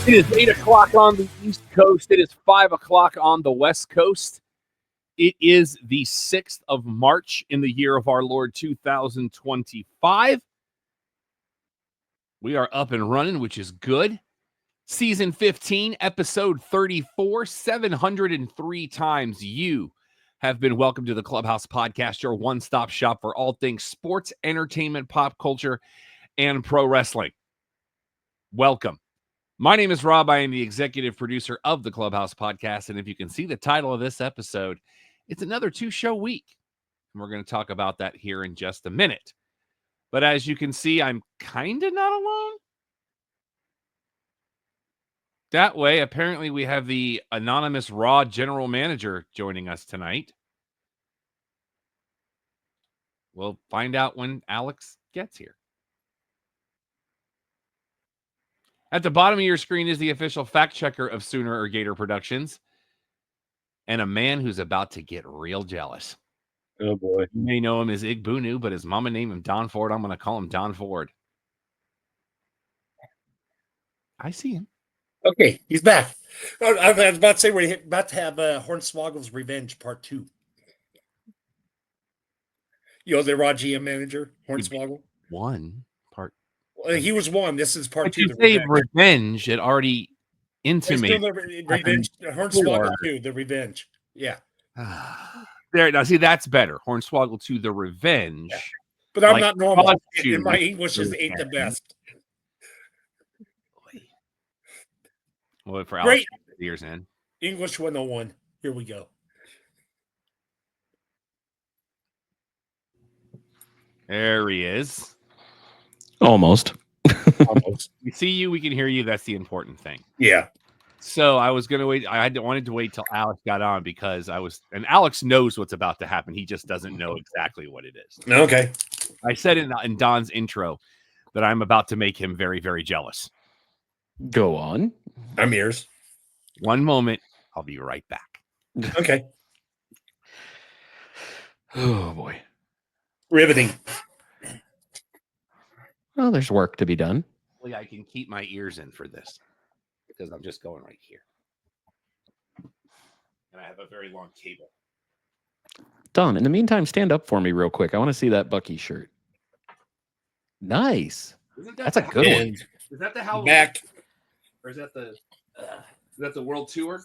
It is 8 o'clock on the East Coast. It is 5 o'clock on the West Coast. It is the 6th of March in the year of our Lord 2025. We are up and running, which is good. Season 15, episode 34, 703 times you have been welcome to the Clubhouse Podcast, your one-stop shop for all things sports, entertainment, pop culture, and pro wrestling. Welcome. My name is Rob. I am the executive producer of the Clubhouse Podcast, and if you can see the title of this episode, it's another two-show week, and we're going to talk about that here in just a minute. But as you can see, I'm kind of not alone. That way, apparently we have the anonymous Raw general manager joining us tonight. We'll find out when Alex gets here. At the bottom of your screen is the official fact checker of Sooner or Gator Productions and a man who's about to get real jealous. Oh, boy. You may know him as Igbunu, but his mama named him Don Ford. I'm going to call him Don Ford. I see him. Okay, he's back. I was about to say we're about to have Hornswoggle's Revenge Part 2. You know, the Raw GM manager, Hornswoggle? One part. Well, he was one. This is Part 2. You say Revenge, it already intimates. Revenge. Hornswoggle 2, the Revenge. Yeah. There, now see, that's better. Hornswoggle 2, the Revenge. Yeah. But I'm like not normal. And my English ain't the best. Well, for Alex, years in. English 101. Here we go. There he is. Almost. Almost. We see you. We can hear you. That's the important thing. Yeah. So I was going to wait. Wanted to wait till Alex got on because and Alex knows what's about to happen. He just doesn't know exactly what it is. Okay. I said in Don's intro that I'm about to make him very, very jealous. Go on. I'm yours. One moment. I'll be right back. Okay. Oh, boy. Riveting. Well, there's work to be done. I can keep my ears in for this because I'm just going right here. And I have a very long cable. Don, in the meantime, stand up for me real quick. I want to see that Bucky shirt. Nice. That's a good one. Is that the Halloween? Back. Or is that the World Tour?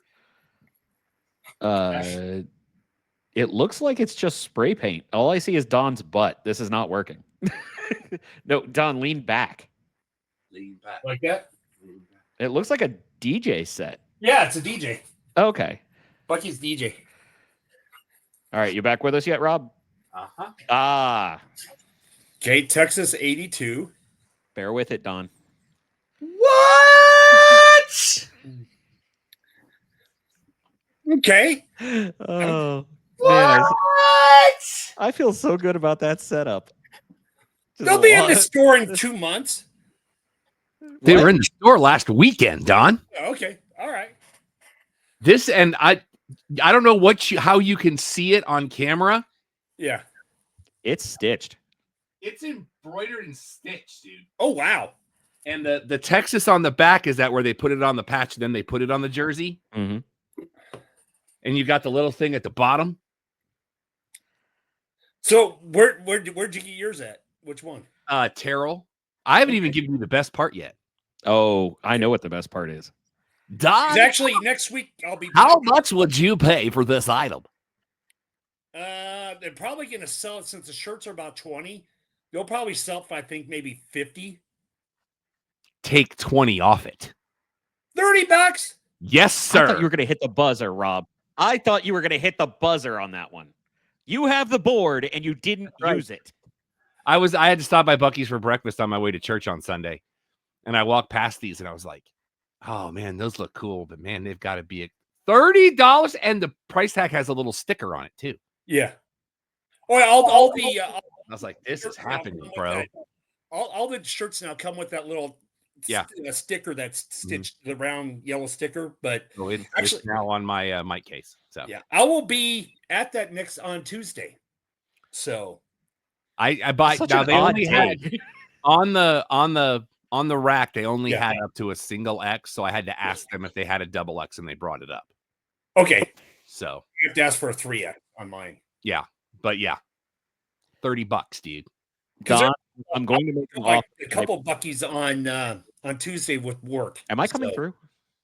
It looks like it's just spray paint. All I see is Don's butt. This is not working. No, Don, lean back. Lean back. Like that? It looks like a DJ set. Yeah, it's a DJ. Okay. Bucky's DJ. All right, you back with us yet, Rob? Uh-huh. Ah. Okay, Texas 82. Bear with it, Don. What? Okay. Oh, what? man, I feel so good about that setup. They'll be in the store in 2 months. They were in the store last weekend, Don. Okay. All right. This and I don't know how you can see it on camera. Yeah. It's stitched. It's embroidered and stitched, dude. Oh, wow. And the Texas on the back, is that where they put it on the patch, then they put it on the jersey? Mm-hmm. And you got the little thing at the bottom. So where'd you get yours at? Which one? Terrell. I haven't even given you the best part yet. Oh, I know what the best part is. Don, Actually, next week I'll be. How much would you pay for this item? They're probably going to sell it since the shirts are about 20. They'll probably sell it for, I think, maybe 50. Take 20 off it. $30? Yes, sir. I thought you were going to hit the buzzer, Rob. I thought you were going to hit the buzzer on that one. You have the board and you didn't use it. I had to stop by Bucky's for breakfast on my way to church on Sunday. And I walked past these and I was like, oh man, those look cool, but man, they've got to be at $30 and the price tag has a little sticker on it too. Yeah. Oh, all the I was like, this is happening, bro. All the shirts now come with that little sticker that's stitched, the round yellow sticker. But it's now on my mic case. So yeah, I will be at that next on Tuesday. So I buy now. They only had on the On the rack, they only had up to a single X, so I had to ask them if they had a double X, and they brought it up. Okay. So you have to ask for a 3X on mine. Yeah, but yeah, $30, dude. Don, I'm going to make a couple buckies on Tuesday with work. Am I coming through?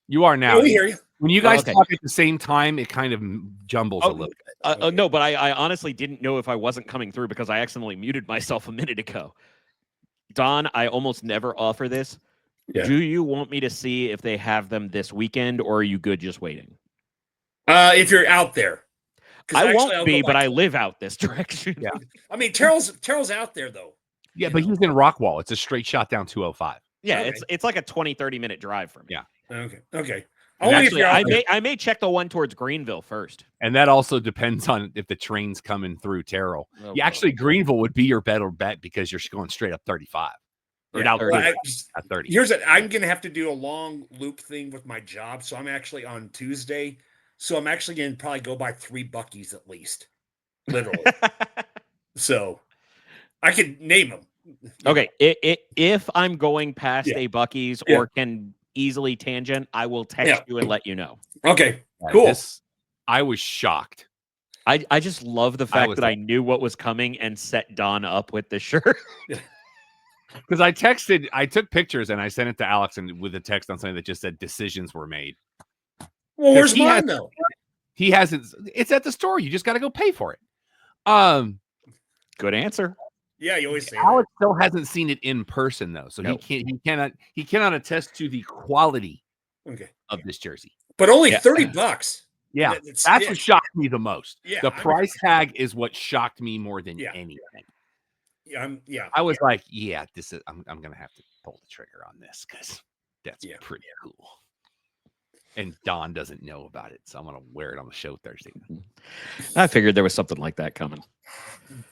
You are now. Yeah, we hear you. When you guys talk at the same time, it kind of jumbles a little bit. No, but I honestly didn't know if I wasn't coming through because I accidentally muted myself a minute ago. Don, I almost never offer this. Yeah. Do you want me to see if they have them this weekend, or are you good just waiting? If you're out there. I won't be, but I live out this direction. Yeah. I mean, Terrell's out there, though. Yeah, but he's in Rockwall. It's a straight shot down 205. Yeah, it's like a 20-30 minute drive for me. Yeah. Okay. Actually, I may check the one towards Greenville first. And that also depends on if the train's coming through Terrell. Actually, Greenville would be your better bet because you're going straight up 35. At 30. I'm going to have to do a long loop thing with my job. So I'm actually on Tuesday. So I'm actually going to probably go by 3 buckies at least. Literally. So I could name them. Okay. If I'm going past a Bucky's or can easily tangent, I will text you and let you know. Okay. Cool. I was shocked. I just love the fact that I knew what was coming and set Don up with the shirt. Because I took pictures and I sent it to Alex and with a text on something that just said decisions were made. Well, where's mine though? He hasn't. It's at the store. You just got to go pay for it. Good answer. Yeah, you always say Alex still hasn't seen it in person though, so he cannot attest to the quality of this jersey. But only $30. Yeah, that's what shocked me the most. Yeah, the price tag is what shocked me more than anything. Yeah, I was like, this is. I'm gonna have to pull the trigger on this because that's pretty cool. And Don doesn't know about it, so I'm gonna wear it on the show Thursday. I figured there was something like that coming.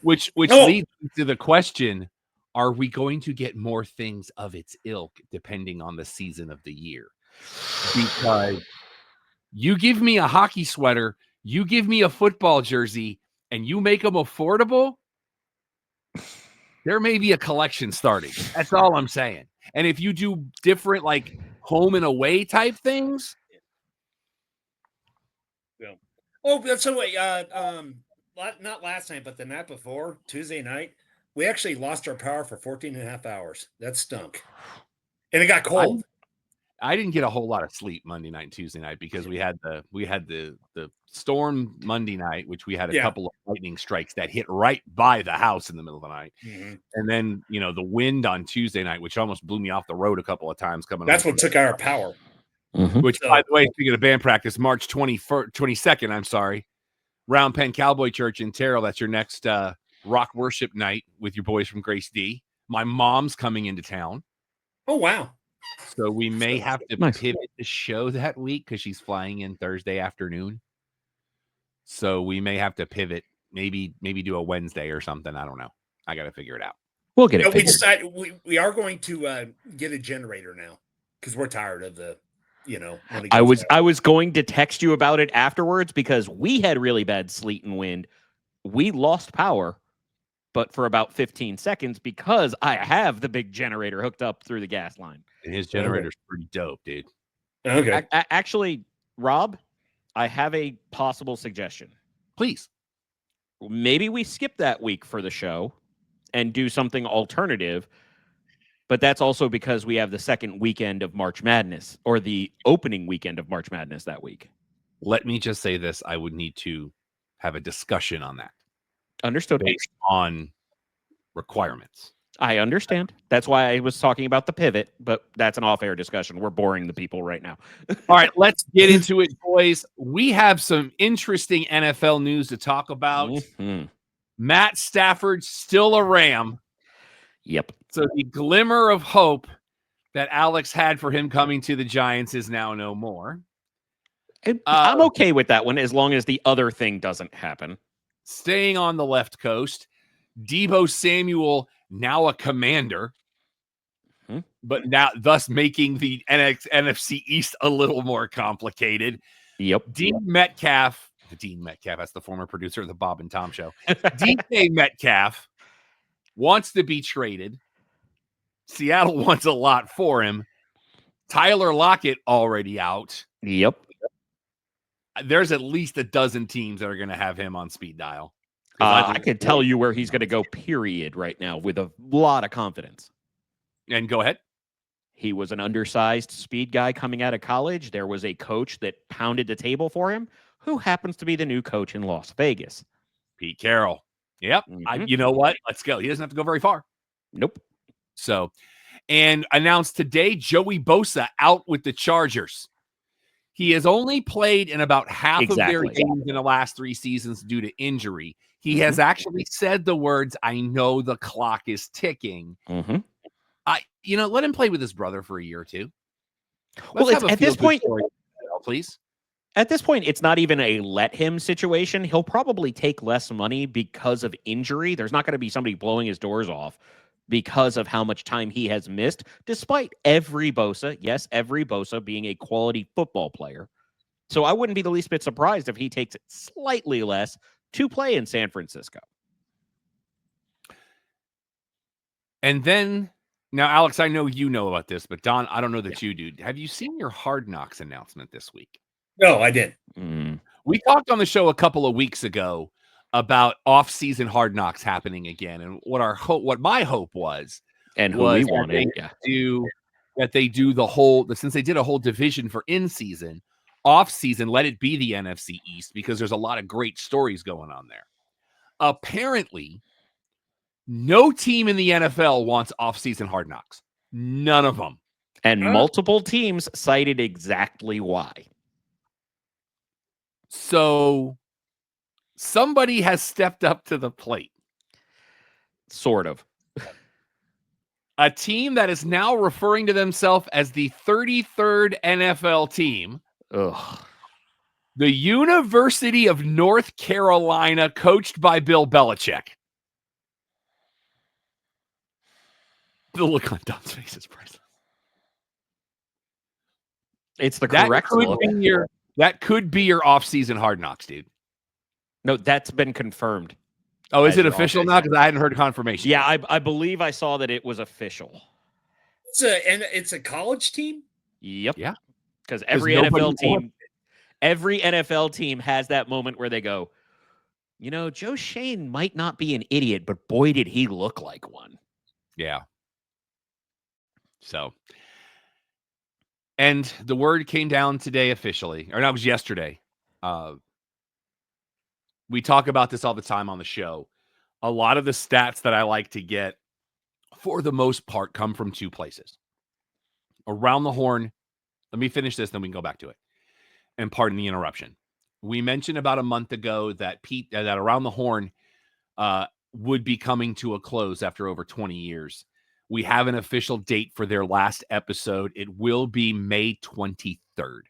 Which leads to the question: are we going to get more things of its ilk depending on the season of the year? Because you give me a hockey sweater, you give me a football jersey, and you make them affordable, there may be a collection starting. That's all I'm saying. And if you do different, like home and away type things. Yeah. Oh, that's the way. Not last night, but the night before, Tuesday night, we actually lost our power for 14 and a half hours. That stunk. And it got cold. I didn't get a whole lot of sleep Monday night and Tuesday night because we had the storm Monday night, which we had a couple of lightning strikes that hit right by the house in the middle of the night. Mm-hmm. And then, the wind on Tuesday night, which almost blew me off the road a couple of times coming. That's what took our power. Mm-hmm. Which, by the way, speaking of band practice, March 22nd, I'm sorry, Round Pen Cowboy Church in Terrell. That's your next rock worship night with your boys from Grace D. My mom's coming into town. Oh, wow. So we may have to pivot the show that week because she's flying in Thursday afternoon. So we may have to pivot, maybe do a Wednesday or something. I don't know. I got to figure it out. We'll get it. We decided we are going to get a generator now because we're tired of the. I was going to text you about it afterwards because we had really bad sleet and wind. We lost power, but for about 15 seconds because I have the big generator hooked up through the gas line. And his generator's pretty dope, dude. Okay. Actually, Rob, I have a possible suggestion. Please. Maybe we skip that week for the show and do something alternative. But that's also because we have the second weekend of March Madness or the opening weekend of March Madness that week. Let me just say this. I would need to have a discussion on that. Understood. Based on requirements. I understand. That's why I was talking about the pivot, but that's an off-air discussion. We're boring the people right now. All right, let's get into it, boys. We have some interesting NFL news to talk about. Mm-hmm. Matt Stafford still a Ram. Yep. So the glimmer of hope that Alex had for him coming to the Giants is now no more. I'm okay with that one as long as the other thing doesn't happen. Staying on the left coast, Deebo Samuel now a Commander, but now thus making the NFC East a little more complicated. Yep. Dean Metcalf, that's the former producer of the Bob and Tom Show. DK Metcalf wants to be traded. Seattle wants a lot for him. Tyler Lockett already out. Yep. There's at least a dozen teams that are going to have him on speed dial. I can tell you where he's going to go, period, right now with a lot of confidence. And go ahead. He was an undersized speed guy coming out of college. There was a coach that pounded the table for him, who happens to be the new coach in Las Vegas. Pete Carroll. Yep. Mhm. You know what? Let's go. He doesn't have to go very far. Nope. So, and announced today, Joey Bosa out with the Chargers. He has only played in about half of their games in the last 3 seasons due to injury. He has actually said the words, "I know the clock is ticking." Let him play with his brother for a year or two. Well, it's, at this point, please. At this point, it's not even a let him situation. He'll probably take less money because of injury. There's not going to be somebody blowing his doors off because of how much time he has missed, despite every Bosa being a quality football player. So I wouldn't be the least bit surprised if he takes it slightly less to play in San Francisco. And then, now, Alex, I know you know about this, but Don, I don't know that you do. Have you seen your Hard Knocks announcement this week? No, I didn't. We talked on the show a couple of weeks ago about off-season Hard Knocks happening again, and what my hope was, and who we wanted, that they do the whole, since they did a whole division for in-season, off-season, let it be the NFC East, because there's a lot of great stories going on there. Apparently, no team in the NFL wants off-season Hard Knocks. None of them. And multiple teams cited exactly why. So somebody has stepped up to the plate. Sort of. A team that is now referring to themselves as the 33rd NFL team. Ugh. The University of North Carolina, coached by Bill Belichick. The look on Don's face is priceless. It's the correct look. That could be your off-season Hard Knocks, dude. No, that's been confirmed. Oh, is it official now? Because I hadn't heard confirmation. Yeah, I believe I saw that it was official. It's a college team? Yep. Yeah. Because every NFL team has that moment where they go, Joe Shane might not be an idiot, but boy, did he look like one. Yeah. So, and the word came down today officially, or no, it was yesterday. We talk about this all the time on the show. A lot of the stats that I like to get, for the most part, come from 2 places. Around the Horn. Let me finish this, then we can go back to it. And pardon the interruption. We mentioned about a month ago that that Around the Horn would be coming to a close after over 20 years. We have an official date for their last episode. It will be May 23rd.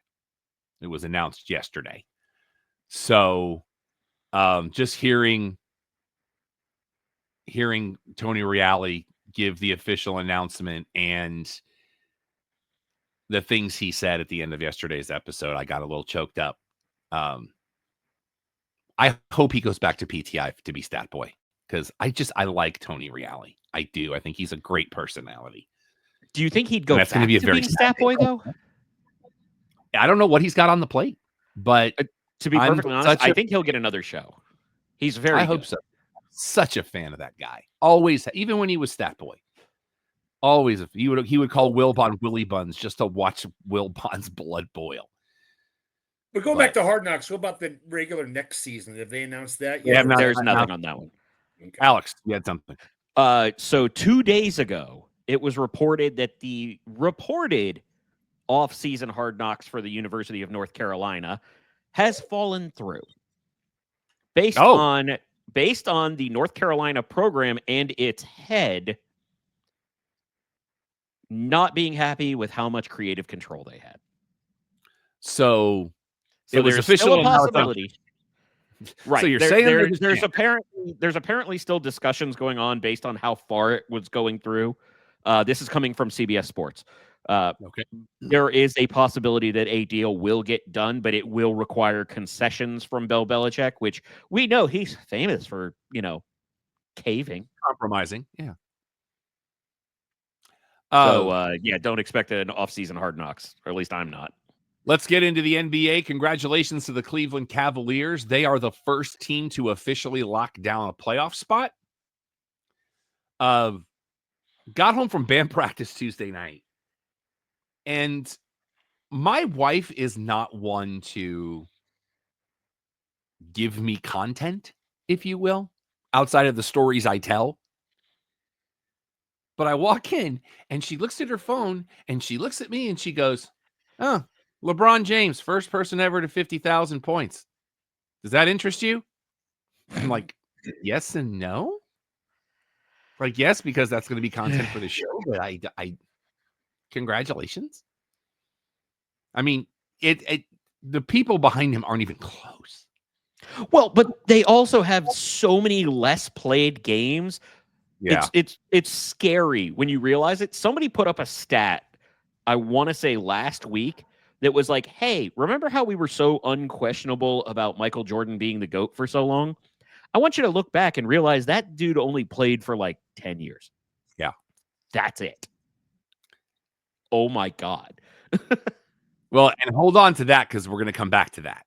It was announced yesterday. So just hearing Tony Reale give the official announcement and the things he said at the end of yesterday's episode, I got a little choked up. I hope he goes back to PTI to be stat boy, because I like Tony Reale. I do. I think he's a great personality. Do you think he'd go back to being stat boy, though? I don't know what he's got on the plate, but to be perfectly honest, I think he'll get another show. He's very good. I hope so. Such a fan of that guy. Always, even when he was stat boy. Always, he would call Will Bond Willie Buns just to watch Will Bond's blood boil. But going back to Hard Knocks, what about the regular next season? Have they announced that yet? Yeah, there's nothing on that one. Okay. Alex, you had something. So 2 days ago, it was reported that the reported off-season Hard Knocks for the University of North Carolina has fallen through. Based on the North Carolina program and its head not being happy with how much creative control they had. So it was official, still a possibility. Right. So you're saying there's apparently still discussions going on based on how far it was going through. This is coming from CBS Sports. Okay. There is a possibility that a deal will get done, but it will require concessions from Bill Belichick, which we know he's famous for, caving. Compromising. Yeah. So don't expect an off-season Hard Knocks, or at least I'm not. Let's get into the NBA. Congratulations to the Cleveland Cavaliers. They are the first team to officially lock down a playoff spot. Got home from band practice Tuesday night, and my wife is not one to give me content, if you will, outside of the stories I tell. But I walk in, and she looks at her phone, and she looks at me, and she goes, "Oh, LeBron James, first person ever to 50,000 points. Does that interest you?" I'm like, yes and no. Like, yes, because that's going to be content for the show. But I congratulations. I mean, the people behind him aren't even close. Well, but they also have so many less played games. Yeah. It's scary when you realize it. Somebody put up a stat, I want to say last week, that was like, hey, remember how we were so unquestionable about Michael Jordan being the GOAT for so long? I want you to look back and realize that dude only played for like 10 years. Yeah. That's it. Oh my God. Well, and hold on to that because we're going to come back to that.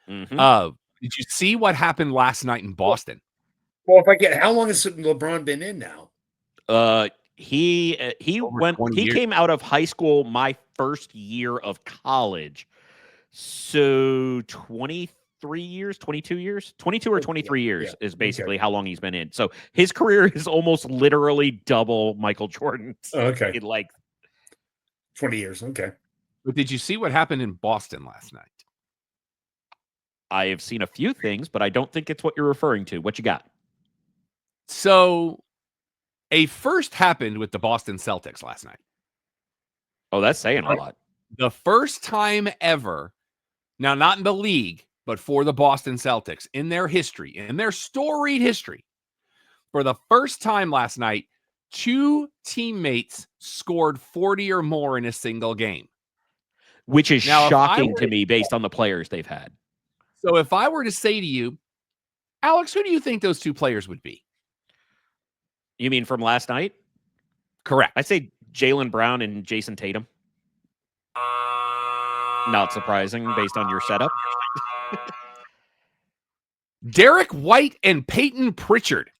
Mm-hmm. Did you see what happened last night in Boston? Well, how long has LeBron been in now? He came out of high school my first year of college. So 23 years, 22 years, 22 or 23 years is basically how long he's been in. So his career is almost literally double Michael Jordan's. Okay. In like 20 years. Okay. But did you see what happened in Boston last night? I have seen a few things, but I don't think it's what you're referring to. What you got? So a first happened with the Boston Celtics last night. Oh, that's saying a lot. The first time ever, now not in the league, but for the Boston Celtics, in their history, in their storied history, for the first time last night, 2 teammates scored 40 or more in a single game. Which is shocking to me based on the players they've had. So if I were to say to you, Alex, who do you think those 2 players would be? You mean from last night? Correct. I'd say Jaylen Brown and Jason Tatum. Not surprising based on your setup. Derek White and Peyton Pritchard.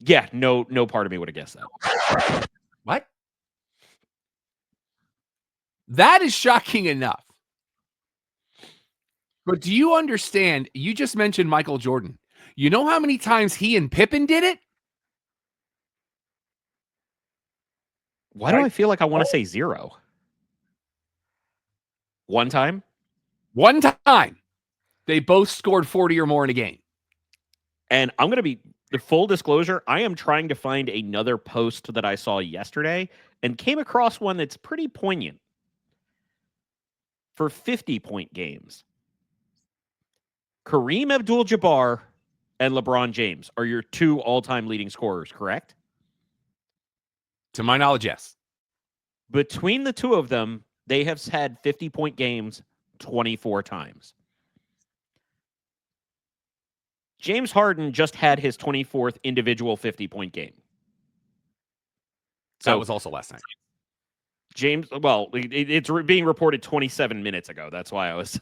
Yeah, no part of me would have guessed that. What? That is shocking enough. But do you understand? You just mentioned Michael Jordan. You know how many times he and Pippen did it? Why do I feel like I want to say 0? One time? One time. They both scored 40 or more in a game. And I'm going to be the full disclosure. I am trying to find another post that I saw yesterday and came across one that's pretty poignant. For 50-point games, Kareem Abdul-Jabbar and LeBron James are your 2 all-time leading scorers, correct? To my knowledge, yes. Between the 2 of them, they have had 50-point games 24 times. James Harden just had his 24th individual 50-point game. So that was also last night. James, well, it's being reported 27 minutes ago. That's why I was.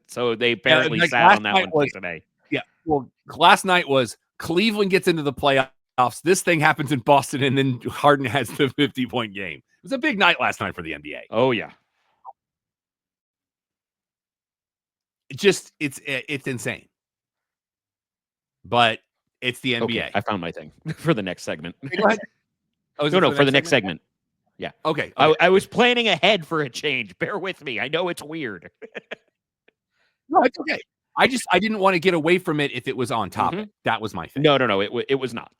So they apparently sat on that one for today. Yeah. Well, last night was Cleveland gets into the playoffs. This thing happens in Boston, and then Harden has the 50-point game. It was a big night last night for the NBA. Oh, yeah. It's insane. But it's the NBA. Okay, I found my thing for the next segment. Go ahead. Oh, no, for the next segment. Yeah. Okay. I was planning ahead for a change. Bear with me. I know it's weird. No, it's okay. I didn't want to get away from it if it was on topic. Mm-hmm. That was my thing. No. It was not.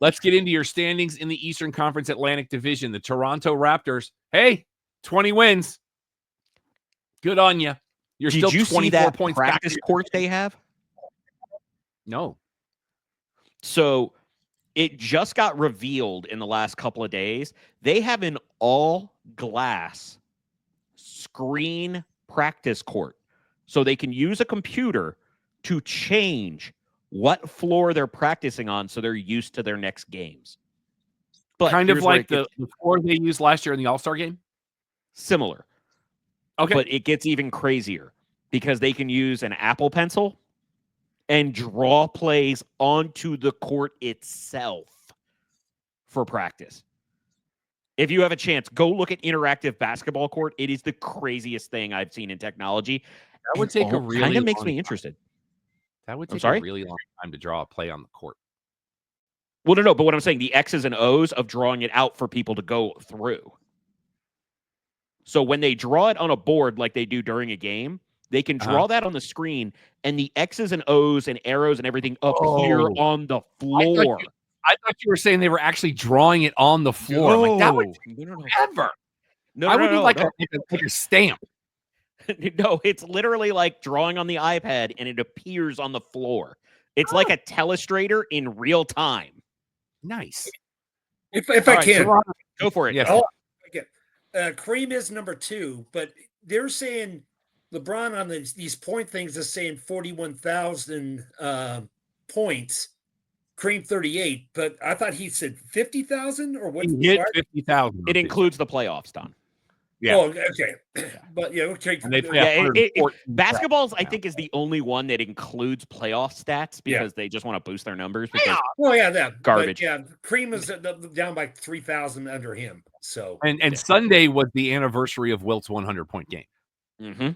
Let's get into your standings in the Eastern Conference Atlantic Division. The Toronto Raptors. Hey, 20 wins. Good on you. Did still you 24 see that points practice court they have? No. So it just got revealed in the last couple of days. They have an all-glass screen practice court. So they can use a computer to change what floor they're practicing on so they're used to their next games. But kind of here's where like the floor they used last year in the All-Star game? similar. Okay. But it gets even crazier because they can use an Apple Pencil and draw plays onto the court itself for practice. If you have a chance, go look at interactive basketball court. It is the craziest thing I've seen in technology. That would take a really kind of makes long me time. interested. That would I'm take sorry? a really long time to draw a play on the court. Well, no, but what I'm saying, the X's and O's of drawing it out for people to go through. So when they draw it on a board like they do during a game, they can draw that on the screen, and the X's and O's and arrows and everything appear on the floor. I thought you were saying they were actually drawing it on the floor. Like, that would take forever. I would need like a stamp. No, it's literally like drawing on the iPad, and it appears on the floor. It's like a telestrator in real time. Nice. If I can. Go for it. Yes. Kareem is number 2, but they're saying LeBron on these point things is saying 41,000 points. Kareem 38, but I thought he said 50,000 or what? He hit 50,000. It includes the playoffs, Don. Yeah. Oh, okay. But yeah, okay. Basketballs, I think, is the only one that includes playoff stats because they just want to boost their numbers. Because that garbage. But, Kareem is down by 3,000 under him. So and Sunday was the anniversary of Wilt's 100-point game. Mm-hmm.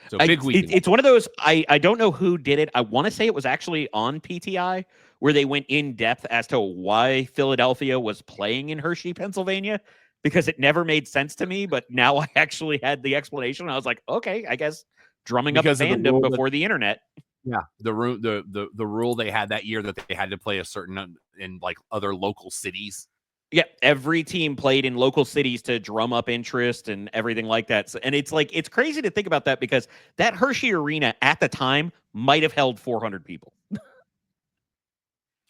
So big week. It's one of those. I don't know who did it. I want to say it was actually on PTI where they went in depth as to why Philadelphia was playing in Hershey, Pennsylvania. Because it never made sense to me, but now I actually had the explanation. I was like, okay, I guess drumming up fandom before the internet. Yeah, the rule they had that year that they had to play a certain in like other local cities. Yeah, every team played in local cities to drum up interest and everything like that. And it's like it's crazy to think about that because that Hershey Arena at the time might have held 400 people.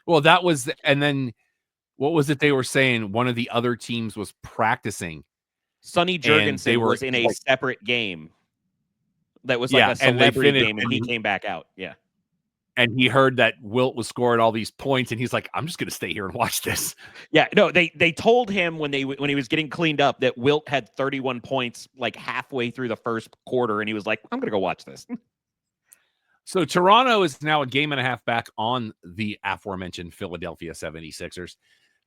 Well, that was, and then. What was it they were saying? One of the other teams was practicing. Sonny Jurgensen was in a separate game. That was like a celebrity game, and he came back out. Yeah. And he heard that Wilt was scoring all these points, and he's like, I'm just going to stay here and watch this. Yeah, no, they told him when he was getting cleaned up that Wilt had 31 points like halfway through the first quarter, and he was like, I'm going to go watch this. So Toronto is now a game and a half back on the aforementioned Philadelphia 76ers.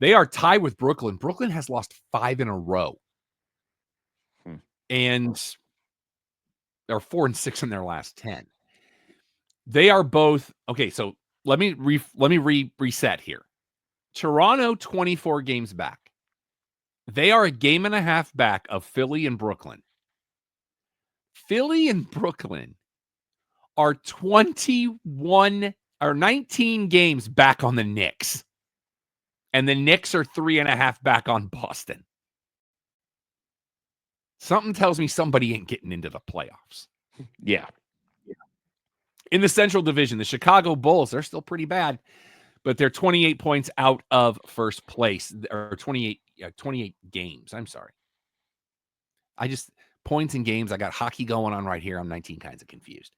They are tied with Brooklyn. Brooklyn has lost 5 in a row. And they're 4-6 in their last 10. They are both okay. So let me reset here. Toronto 24 games back. They are a game and a half back of Philly and Brooklyn. Philly and Brooklyn are 21 or 19 games back on the Knicks. And the Knicks are 3.5 back on Boston. Something tells me somebody ain't getting into the playoffs. Yeah. In the Central Division, the Chicago Bulls, they're still pretty bad, but they're 28 points out of first place, or 28 games. I'm sorry. Points in games. I got hockey going on right here. I'm 19 kinds of confused.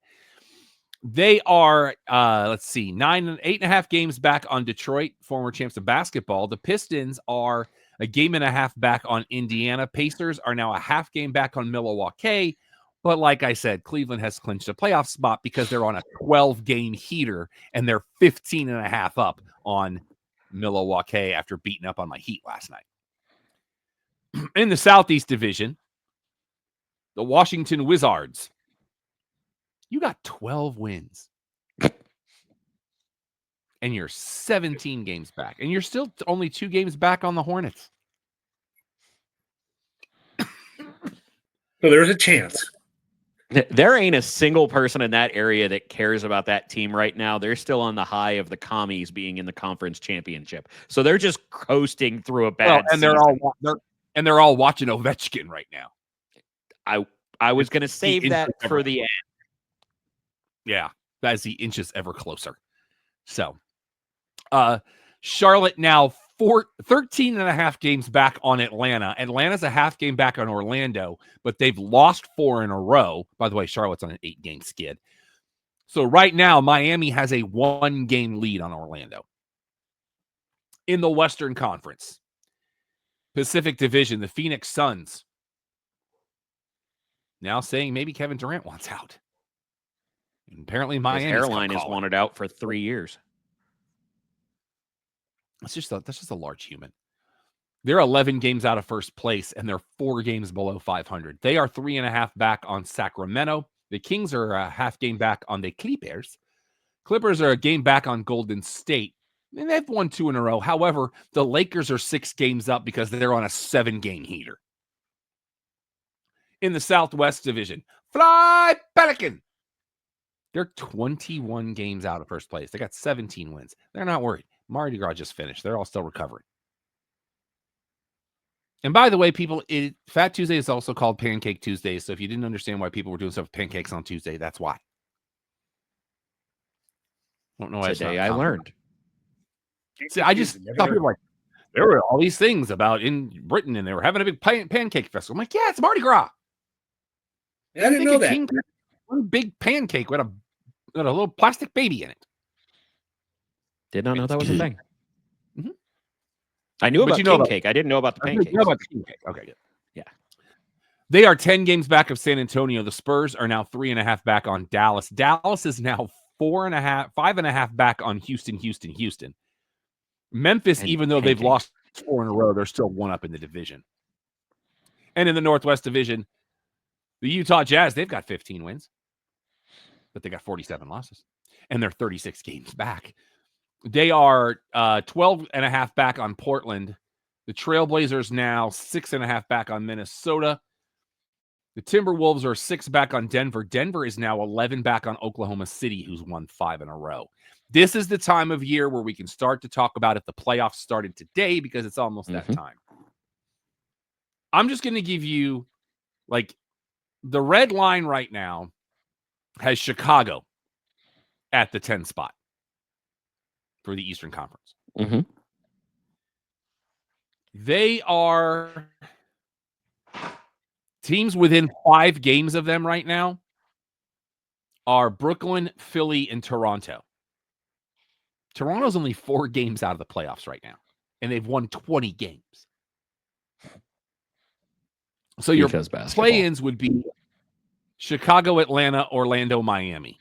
They are, 8.5 games back on Detroit, former champs of basketball. The Pistons are a game and a half back on Indiana. Pacers are now a half game back on Milwaukee. But like I said, Cleveland has clinched a playoff spot because they're on a 12-game heater, and they're 15.5 up on Milwaukee after beating up on my Heat last night. In the Southeast Division, the Washington Wizards. You got 12 wins. And you're 17 games back. And you're still only 2 games back on the Hornets. So there's a chance. There ain't a single person in that area that cares about that team right now. They're still on the high of the commies being in the conference championship. So they're just coasting through a bad season. They're all watching Ovechkin right now. I was going to save that for the end. Yeah, as he inches ever closer. So, Charlotte now 13.5 games back on Atlanta. Atlanta's a half game back on Orlando, but they've lost 4 in a row. By the way, Charlotte's on an 8-game skid. So right now, Miami has a 1-game lead on Orlando. In the Western Conference, Pacific Division, the Phoenix Suns now saying maybe Kevin Durant wants out. And apparently Miami's His hairline has calling. wanted out for 3 years. That's just a large human. They're 11 games out of first place, and they're 4 games below 500. They are 3.5 back on Sacramento. The Kings are a half game back on the Clippers. Clippers are a game back on Golden State. And they've won 2 in a row. However, the Lakers are 6 games up because they're on a 7-game heater. In the Southwest Division, Fly Pelican. They're 21 games out of first place. They got 17 wins. They're not worried. Mardi Gras just finished. They're all still recovering. And by the way, people, Fat Tuesday is also called Pancake Tuesday. So if you didn't understand why people were doing stuff with pancakes on Tuesday, that's why. Don't know why Today I learned. See, I just thought people were like, there were all these things about in Britain and they were having a big pancake festival. I'm like, yeah, it's Mardi Gras. Yeah, I didn't know that. One big pancake with a little plastic baby in it. Did not know that was a thing. Mm-hmm. I knew about king cake. I didn't know about the pancakes. You know about the king cake. Okay, good. Yeah. They are 10 games back of San Antonio. The Spurs are now 3.5 back on Dallas. Dallas is now 5.5 back on Houston. Memphis, and even though they've lost 4 in a row, they're still 1 up in the division. And in the Northwest Division, the Utah Jazz, they've got 15 wins, but they got 47 losses, and they're 36 games back. They are 12.5 back on Portland. The Trailblazers now 6.5 back on Minnesota. The Timberwolves are 6 back on Denver. Denver is now 11 back on Oklahoma City, who's won 5 in a row. This is the time of year where we can start to talk about if the playoffs started today, because it's almost that time. I'm just going to give you, like, the red line right now has Chicago at the 10 spot for the Eastern Conference. Mm-hmm. They are teams within 5 games of them right now are Brooklyn, Philly, and Toronto. Toronto's only 4 games out of the playoffs right now, and they've won 20 games. So your play-ins would be Chicago, Atlanta, Orlando, Miami.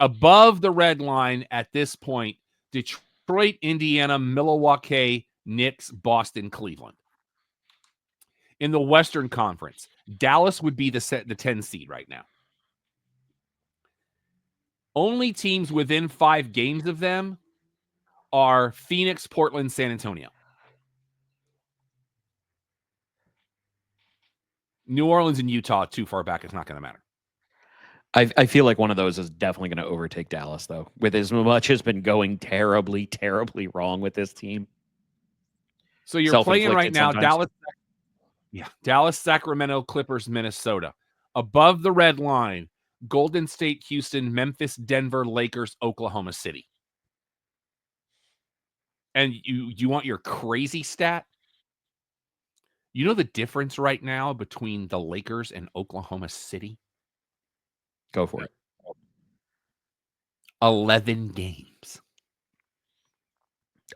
Above the red line at this point, Detroit, Indiana, Milwaukee, Knicks, Boston, Cleveland. In the Western Conference, Dallas would be the 10 seed right now. Only teams within 5 games of them are Phoenix, Portland, San Antonio. New Orleans and Utah, too far back. It's not going to matter. I feel like one of those is definitely going to overtake Dallas, though, with as much has been going terribly, terribly wrong with this team. So you're playing right now, Dallas, Sacramento, Clippers, Minnesota. Above the red line, Golden State, Houston, Memphis, Denver, Lakers, Oklahoma City. And you want your crazy stat? You know the difference right now between the Lakers and Oklahoma City? Go for it. 11 games.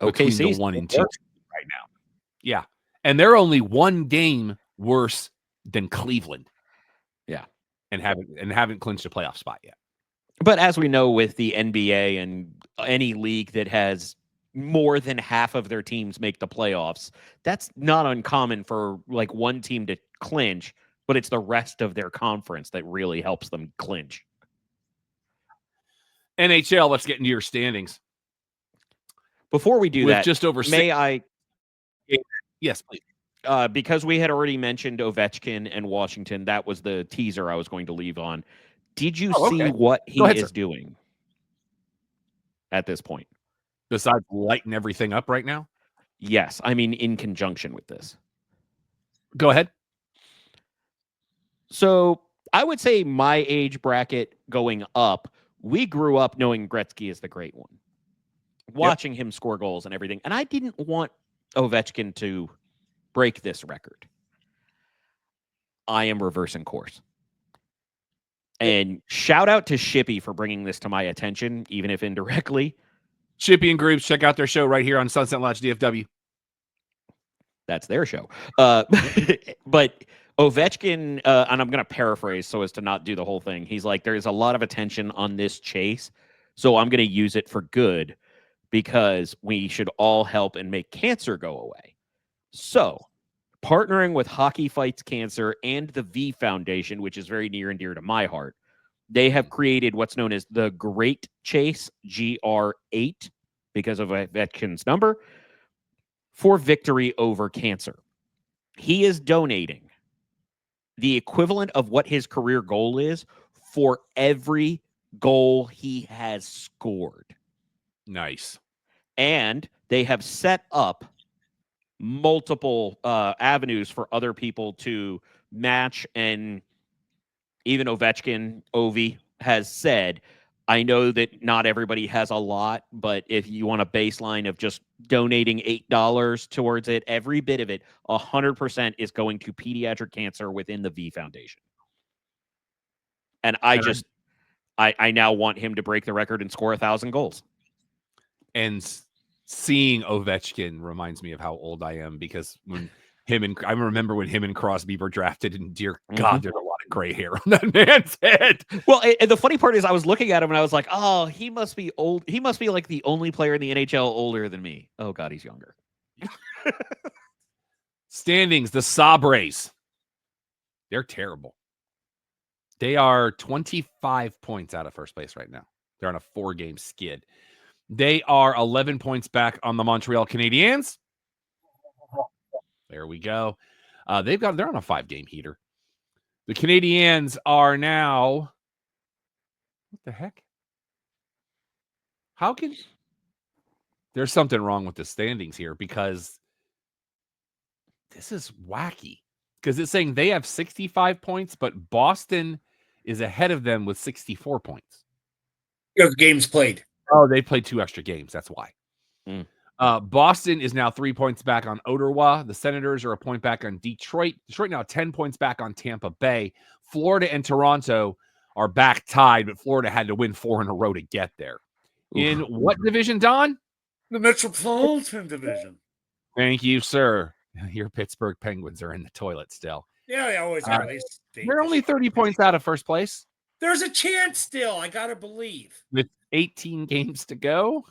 Okay, between the 1 and 2 right now. Yeah. And they're only 1 game worse than Cleveland. Yeah. And haven't clinched a playoff spot yet. But as we know with the NBA and any league that has more than half of their teams make the playoffs, that's not uncommon for like one team to clinch, but it's the rest of their conference that really helps them clinch. NHL, let's get into your standings. Before we do that, just over Yes, please. Because we had already mentioned Ovechkin and Washington, that was the teaser I was going to leave on. Did you see what he is doing at this point? Besides lighting everything up right now? Yes. I mean, in conjunction with this. Go ahead. So I would say my age bracket going up, we grew up knowing Gretzky is the great one. Watching him score goals and everything. And I didn't want Ovechkin to break this record. I am reversing course. And shout out to Shippy for bringing this to my attention, even if indirectly. Shippy and Groups, check out their show right here on Sunset Lounge DFW. That's their show. But Ovechkin, and I'm going to paraphrase so as to not do the whole thing. He's like, there's a lot of attention on this chase, so I'm going to use it for good because we should all help and make cancer go away. So, partnering with Hockey Fights Cancer and the V Foundation, which is very near and dear to my heart, they have created what's known as the Great Chase, GR8, because of Ovechkin's number, for victory over cancer. He is donating the equivalent of what his career goal is for every goal he has scored. Nice. And they have set up multiple avenues for other people to match. And even Ovechkin, Ovi, has said, I know that not everybody has a lot, but if you want a baseline of just donating $8 towards it, every bit of it, 100% is going to pediatric cancer within the V Foundation. And I now want him to break the record and score 1,000 goals. And seeing Ovechkin reminds me of how old I am, because when I remember when him and Crosby were drafted, and dear God, there's a lot of gray hair on that man's head. Well, and the funny part is I was looking at him and I was like, oh, he must be old. He must be like the only player in the NHL older than me. Oh, God, he's younger. Standings, the Sabres. They're terrible. They are 25 points out of first place right now. They're on a 4-game skid. They are 11 points back on the Montreal Canadiens. There we go. They're on a 5-game heater. The Canadiens are now, what the heck? There's something wrong with the standings here, because this is wacky. Because it's saying they have 65 points, but Boston is ahead of them with 64 points. Games played. Oh, they played 2 extra games. That's why. Boston is now 3 points back on Ottawa. The Senators are a point back on Detroit. Detroit now 10 points back on Tampa Bay. Florida and Toronto are back tied, but Florida had to win 4 in a row to get there. In what division, Don? The Metropolitan Division. Thank you, sir. Your Pittsburgh Penguins are in the toilet still. Yeah, they always are. They're only 30 points out of first place. There's a chance still. I gotta believe. With 18 games to go.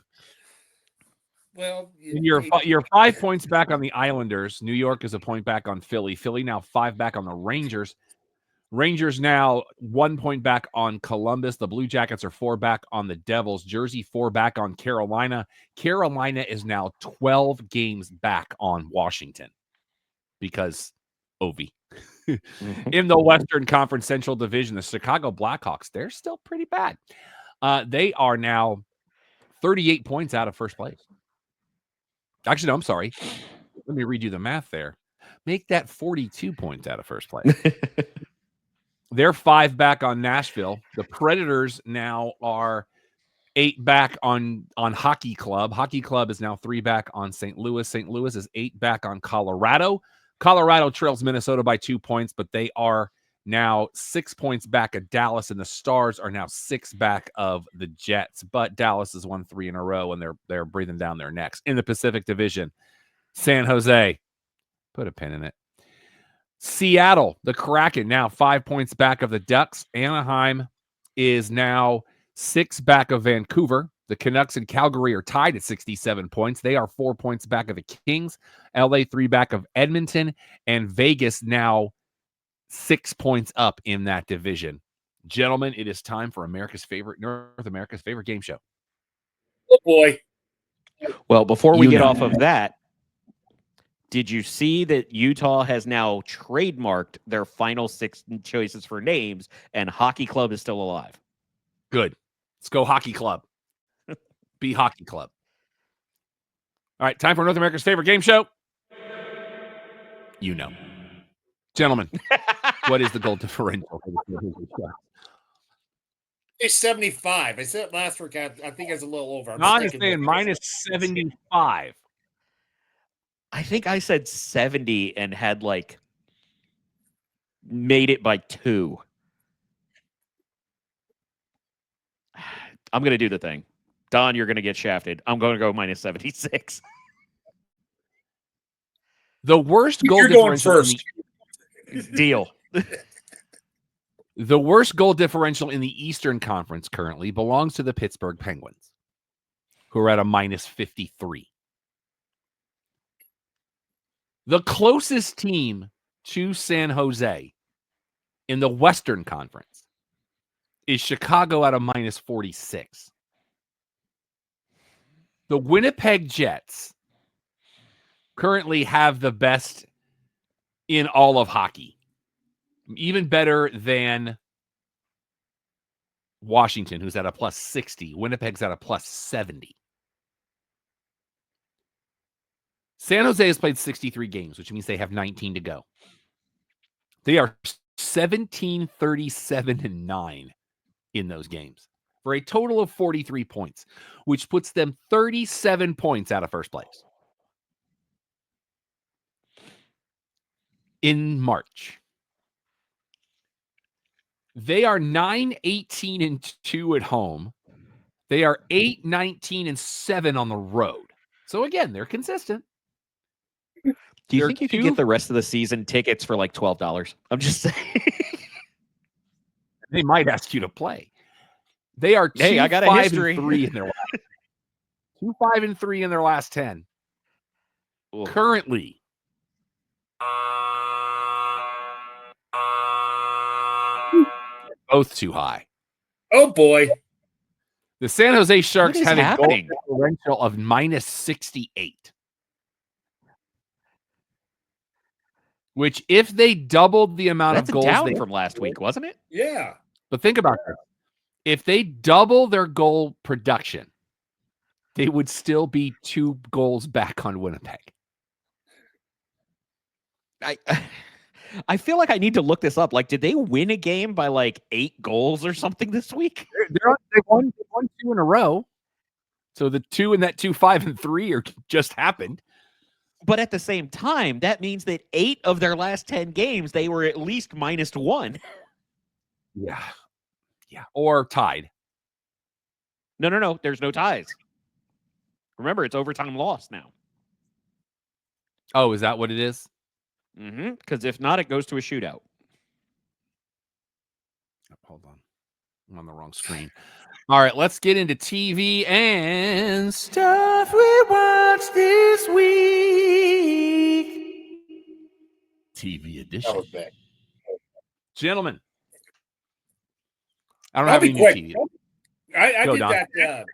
Well, you're 5 points back on the Islanders. New York is a point back on Philly. Philly now 5 back on the Rangers. Rangers now 1 point back on Columbus. The Blue Jackets are 4 back on the Devils. Jersey 4 back on Carolina. Carolina is now 12 games back on Washington because Ovi. In the Western Conference Central Division, the Chicago Blackhawks, they're still pretty bad. They are now 38 points out of first place. Actually, no, I'm sorry. Let me redo the math there. Make that 42 points out of first place. They're 5 back on Nashville. The Predators now are 8 back on Hockey Club. Hockey Club is now 3 back on St. Louis. St. Louis is 8 back on Colorado. Colorado trails Minnesota by 2 points, but they are now 6 points back of Dallas, and the Stars are now 6 back of the Jets. But Dallas has won 3 in a row, and they're breathing down their necks. In the Pacific Division, San Jose, put a pin in it. Seattle, the Kraken, now 5 points back of the Ducks. Anaheim is now 6 back of Vancouver. The Canucks and Calgary are tied at 67 points. They are 4 points back of the Kings. LA 3 back of Edmonton. And Vegas now 6 points up in that division. Gentlemen, it is time for North America's favorite game show. Oh, boy. Well, before we get off of that, did you see that Utah has now trademarked their final 6 choices for names, and Hockey Club is still alive? Good. Let's go Hockey Club. Be Hockey Club. All right, time for North America's favorite game show. Gentlemen, what is the goal differential? It's 75. I said it last week. I think it's a little over. Don is saying minus 75. I think I said 70 and had made it by 2. I'm going to do the thing. Don, you're going to get shafted. I'm going to go minus 76. The worst goal You're going differential first. Deal. The worst goal differential in the Eastern Conference currently belongs to the Pittsburgh Penguins, who are at a -53. The closest team to San Jose in the Western Conference is Chicago at a -46. The Winnipeg Jets currently have the best in all of hockey, even better than Washington, who's at a +60. Winnipeg's at a +70. San Jose has played 63 games, which means they have 19 to go. They are 17, 37, and 9 in those games for a total of 43 points, which puts them 37 points out of first place. In March, they are 9-18-2 at home. They are 8-19-7 on the road. So again, they're consistent. Do you think you could get the rest of the season tickets for like $12? I'm just saying. They might ask you to play. They are 2-5-3 in their last 2-5-3 in their last 10. Ooh. Currently, both too high. Oh boy. The San Jose Sharks have a goal differential of -68. Which, if they doubled the amount of goals down from last week, wasn't it? Yeah. But think about this. If they double their goal production, they would still be 2 goals back on Winnipeg. I feel like I need to look this up. Like, did they win a game by like 8 goals or something this week? They won 2 in a row. So the 2 in that 2-5-3 are just happened. But at the same time, that means that 8 of their last 10 games, they were at least -1. Yeah. Yeah. Or tied. No. There's no ties. Remember, it's overtime loss now. Oh, is that what it is? Mm-hmm. Because if not, it goes to a shootout. Hold on. I'm on the wrong screen. All right, let's get into TV and stuff we watched this week. TV edition. That was bad. Gentlemen, I don't have any new TV. I did that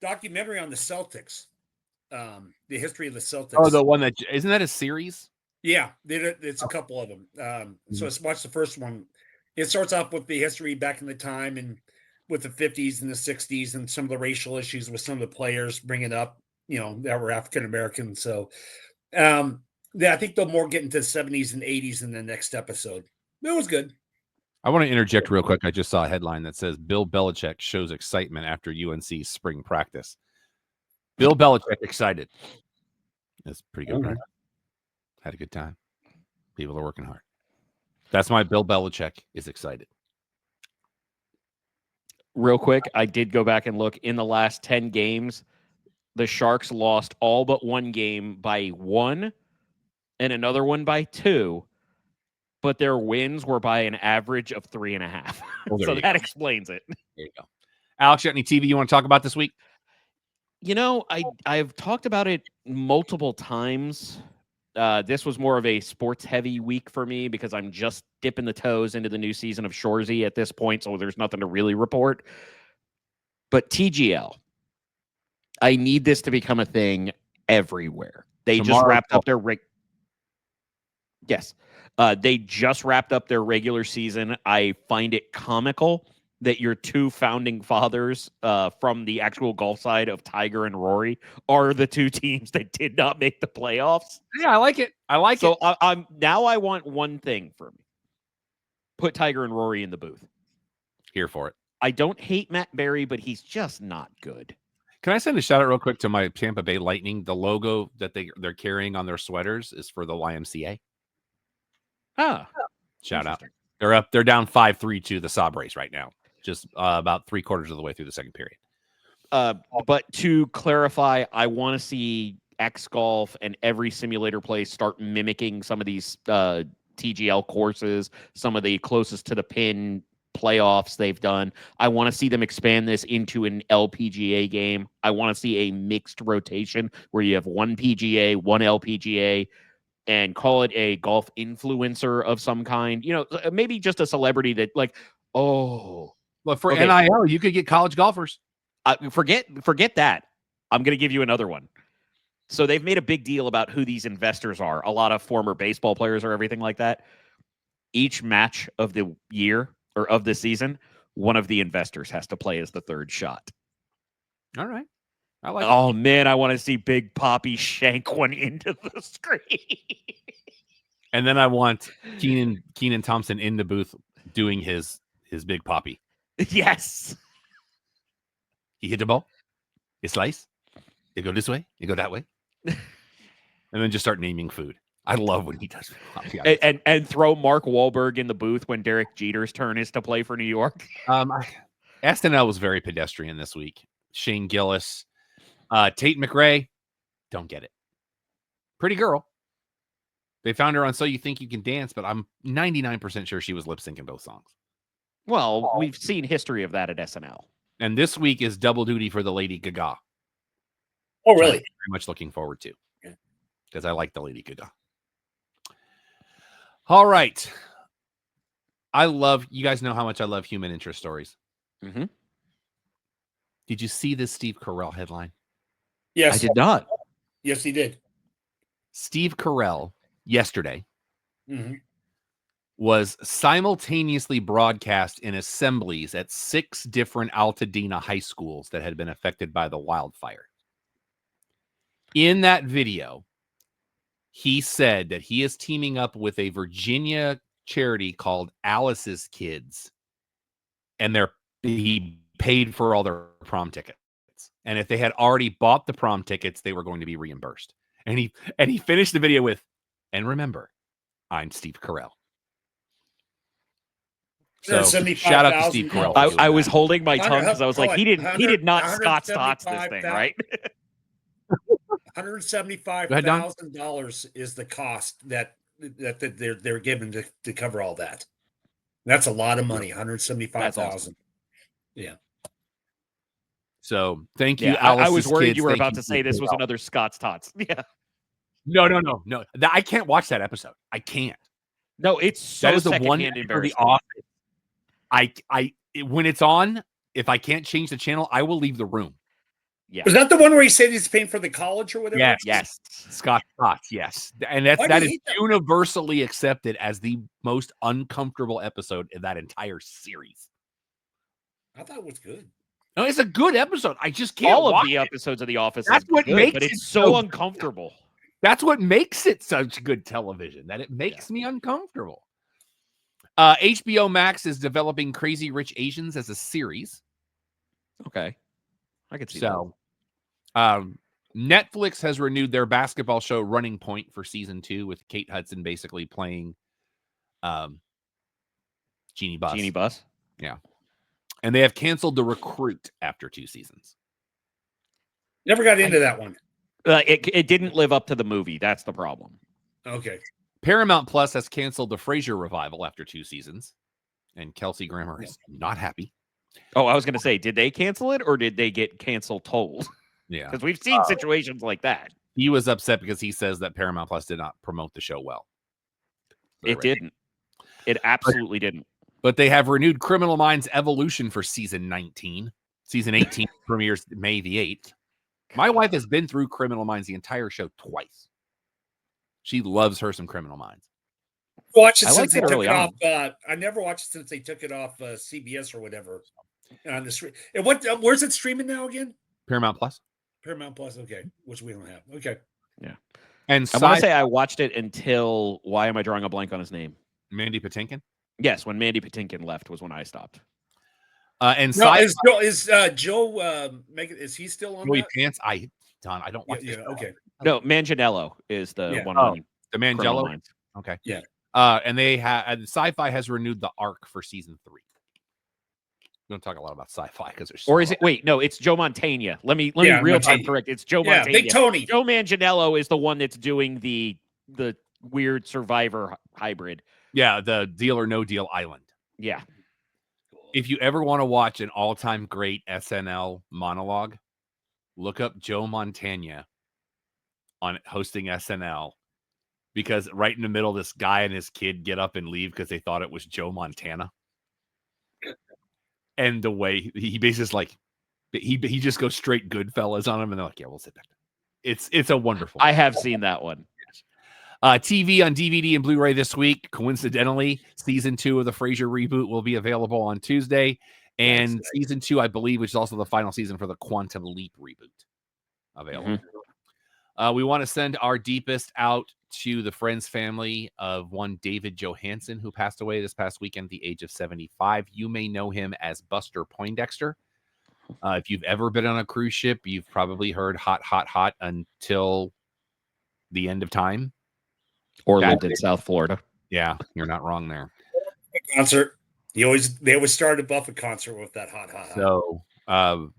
documentary on the Celtics, the history of the Celtics. Oh, the one that isn't that a series? Yeah, it's a couple of them. So let's watch the first one. It starts off with the history back in the time and with the 50s and the 60s and some of the racial issues with some of the players bringing up, that were African American. So I think they'll more get into the 70s and 80s in the next episode. It was good. I want to interject real quick. I just saw a headline that says Bill Belichick shows excitement after UNC's spring practice. Bill Belichick excited. That's pretty good. Right? Had a good time. People are working hard. That's my Bill Belichick is excited. Real quick, I did go back and look. In the last 10 games, the Sharks lost all but one game by 1 and another one by 2, but their wins were by an average of 3.5. Well, so that explains it. There you go. Alex, you got any TV you want to talk about this week? I've talked about it multiple times. This was more of a sports-heavy week for me because I'm just dipping the toes into the new season of Shoresy at this point, so there's nothing to really report. But TGL, I need this to become a thing everywhere. They just wrapped up their they just wrapped up their regular season. I find it comical that your 2 founding fathers from the actual golf side of Tiger and Rory are the 2 teams that did not make the playoffs. Yeah, I like it. So I'm now I want one thing for me. Put Tiger and Rory in the booth. Here for it. I don't hate Matt Berry, but he's just not good. Can I send a shout out real quick to my Tampa Bay Lightning? The logo that they're carrying on their sweaters is for the YMCA. Shout out. They're down 5-3 to the Sabres right now. Just about 3/4 of the way through the second period. But to clarify, I want to see X Golf and every simulator place start mimicking some of these TGL courses, some of the closest to the pin playoffs they've done. I want to see them expand this into an LPGA game. I want to see a mixed rotation where you have one PGA, one LPGA, and call it a golf influencer of some kind. You know, maybe just a celebrity that Well, for NIL, you could get college golfers. Forget that. I'm going to give you another one. So they've made a big deal about who these investors are. A lot of former baseball players or everything like that. Each match of the year or of the season, one of the investors has to play as the third shot. All right. Oh, man, I want to see Big Poppy shank one into the screen. And then I want Keenan Thompson in the booth doing his Big Poppy. Yes. He hit the ball. You slice. You go this way. You go that way. And then just start naming food. I love when he does. And throw Mark Wahlberg in the booth when Derek Jeter's turn is to play for New York. SNL was very pedestrian this week. Shane Gillis, Tate McRae, don't get it. Pretty girl. They found her on So You Think You Can Dance, but I'm 99% sure she was lip syncing both songs. Well, we've seen history of that at SNL. And this week is double duty for the Lady Gaga. Oh, really? I'm very much looking forward to, because I like the Lady Gaga. All right. You guys know how much I love human interest stories. Mm-hmm. Did you see this Steve Carell headline? Yes. I did not. Yes, he did. Steve Carell yesterday was simultaneously broadcast in assemblies at 6 different Altadena high schools that had been affected by the wildfire. In that video, he said that he is teaming up with a Virginia charity called Alice's Kids, and he paid for all their prom tickets. And if they had already bought the prom tickets, they were going to be reimbursed. And he finished the video with, "And remember, I'm Steve Carell." So shout out to Steve Carell. I was holding my tongue because I was like, he did not Scott Stotts this thing, right? $175,000 is the cost that they're given to cover all that. That's a lot of money. $175,000. Awesome. Yeah. So thank you. Yeah, I was worried you were about to say this was another Scott Stotts. Yeah. No. I can't watch that episode. I can't. No, it's so that is the one for The Office. When it's on, if I can't change the channel, I will leave the room. Yeah. Was that the one where he said he's paying for the college or whatever? Yes. Scott Stotts, yes. And that is universally accepted as the most uncomfortable episode in that entire series. I thought it was good. No, it's a good episode. I just can't all watch of the episodes of The Office. That's what makes but it's so uncomfortable. That's what makes it such good television, that it makes me uncomfortable. HBO Max is developing Crazy Rich Asians as a series. Okay. I could see that. Netflix has renewed their basketball show Running Point for season 2 with Kate Hudson basically playing Jeannie Buss. Jeannie Buss? Yeah. And they have canceled The Recruit after 2 seasons. Never got into that one. It didn't live up to the movie. That's the problem. Okay. Paramount Plus has canceled the Frasier revival after 2 seasons. And Kelsey Grammer is not happy. Oh, I was going to say, did they cancel it or did they get canceled told? Yeah. Because we've seen situations like that. He was upset because he says that Paramount Plus did not promote the show well. It didn't. It absolutely didn't. But they have renewed Criminal Minds Evolution for season 19. Season 18 premieres May the 8th. My wife has been through Criminal Minds the entire show twice. She loves her some Criminal Minds. Watch it since they took it off. I never watched it since they took it off CBS or whatever. On the stream. And where's it streaming now again? Paramount Plus. Paramount Plus. Okay, which we don't have. Okay. Yeah. And I want to say I watched it until, why am I drawing a blank on his name? Mandy Patinkin. Yes, when Mandy Patinkin left was when I stopped. And no, is Joe is he still on Joey that? Pants? I don't watch yeah, okay. No, Manganiello is the one. Oh, the Mangello. Okay. Yeah. And they have Sci-Fi has renewed The Ark for season 3. We don't talk a lot about sci-fi because there's. Or is it? Wait, no, it's Joe Mantegna. Let me real time correct. It's Joe Mantegna. Big Tony. Joe Manganiello is the one that's doing the weird Survivor hybrid. Yeah, the Deal or No Deal Island. Yeah. If you ever want to watch an all-time great SNL monologue, look up Joe Mantegna on hosting SNL, because right in the middle, this guy and his kid get up and leave because they thought it was Joe Montana. And the way he basically is like, he just goes straight Goodfellas on him, and they're like, yeah, we'll sit back. It's a wonderful. I have seen that one. TV on DVD and Blu-ray this week. Coincidentally, season 2 of the Frasier reboot will be available on Tuesday. And season 2, I believe, which is also the final season for the Quantum Leap reboot, available. We want to send our deepest out to the friends family of one David Johansen, who passed away this past weekend at the age of 75. You may know him as Buster Poindexter. If you've ever been on a cruise ship, you've probably heard hot, hot, hot until the end of time. Or lived in South Florida. Yeah, you're not wrong there. Concert. They always started a Buffett concert with that hot, hot, hot. So,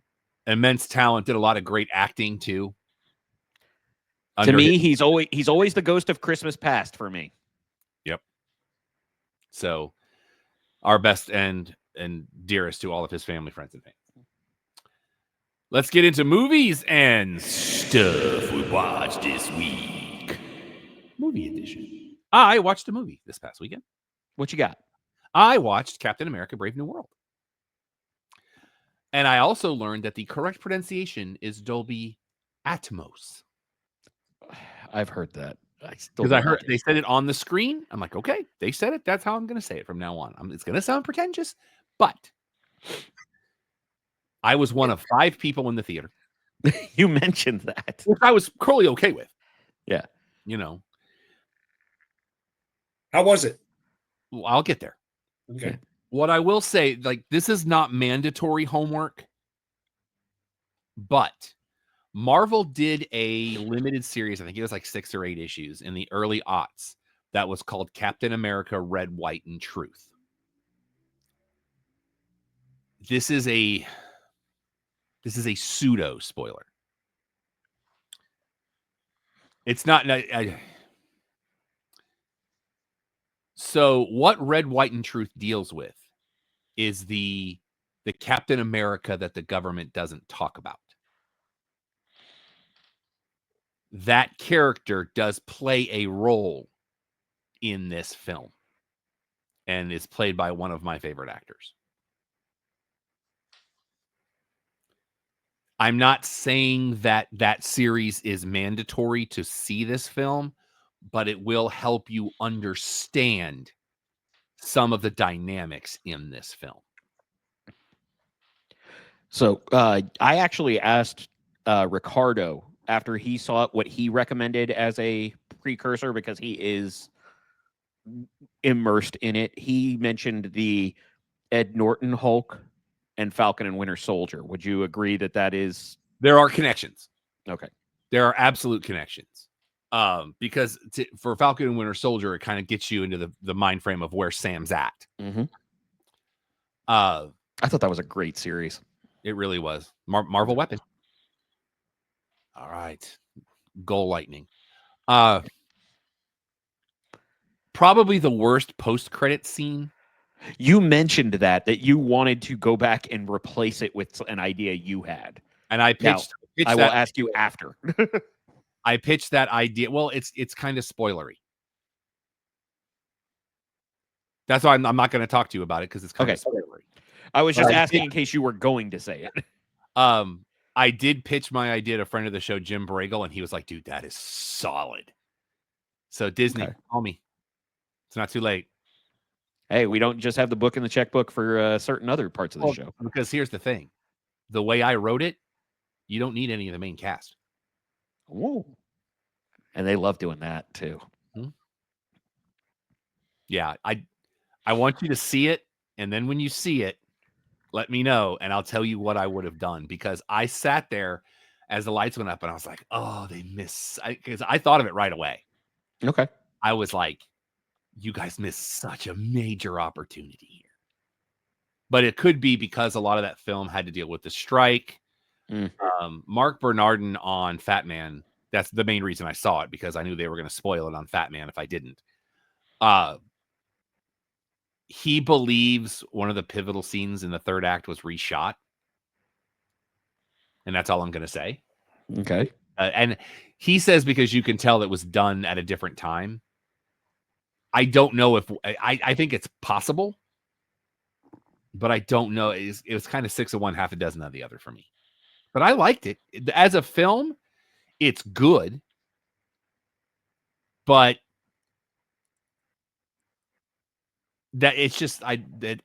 immense talent, did a lot of great acting too. To me, he's always the ghost of Christmas past for me. Yep. So, our best and dearest to all of his family, friends, and fans. Let's get into movies and stuff we watched this week. Movie edition. I watched a movie this past weekend. What you got? I watched Captain America: Brave New World. And I also learned that the correct pronunciation is Dolby Atmos. I've heard that. Because I heard they said it on the screen. I'm like, okay, they said it. That's how I'm going to say it from now on. It's going to sound pretentious, but I was one of 5 people in the theater. You mentioned that. Which I was totally okay with. Yeah. You know. How was it? Well, I'll get there. Okay. What I will say, like, this is not mandatory homework, but Marvel did a limited series. I think it was like 6 or 8 issues in the early aughts that was called Captain America: Red, White, and Truth. This is a pseudo spoiler. It's not. So what Red, White, and Truth deals with is the Captain America that the government doesn't talk about. That character does play a role in this film and is played by one of my favorite actors. I'm not saying that series is mandatory to see this film, but it will help you understand some of the dynamics in this film. So I actually asked Ricardo after he saw it what he recommended as a precursor, because he is immersed in it. He mentioned the Ed Norton Hulk and Falcon and Winter Soldier. Would you agree that is... There are connections. Okay. There are absolute connections. Because for Falcon and Winter Soldier, it kind of gets you into the mind frame of where Sam's at. Mm-hmm. I thought that was a great series. It really was. Marvel Weapon. All right. Goal Lightning. Probably the worst post-credit scene. You mentioned that you wanted to go back and replace it with an idea you had. And I pitched I will ask you after. I pitched that idea. Well, it's kind of spoilery. That's why I'm not going to talk to you about it, because it's kind of spoilery. I was just asking in case you were going to say it. I did pitch my idea to a friend of the show, Jim Bregel, and he was like, dude, that is solid. So Disney, call me. It's not too late. Hey, we don't just have the book and the checkbook for certain other parts of the show. Because here's the thing. The way I wrote it, you don't need any of the main cast. Ooh. And they love doing that too. Mm-hmm. Yeah, I want you to see it, and then when you see it, let me know, and I'll tell you what I would have done, because I sat there as the lights went up, and I was like, oh, they miss, because I thought of it right away. Okay. I was like, you guys missed such a major opportunity here. but it could be because a lot of that film had to deal with the strike. Mark Bernardin on Fat Man. That's the main reason I saw it, because I knew they were going to spoil it on Fat Man if I didn't. He believes one of the pivotal scenes in the third act was reshot. And that's all I'm going to say. Okay. And he says because you can tell it was done at a different time. I don't know if I think it's possible, but I don't know. It was kind of 6 of one, half a dozen of the other for me. But I liked it as a film. It's good, but that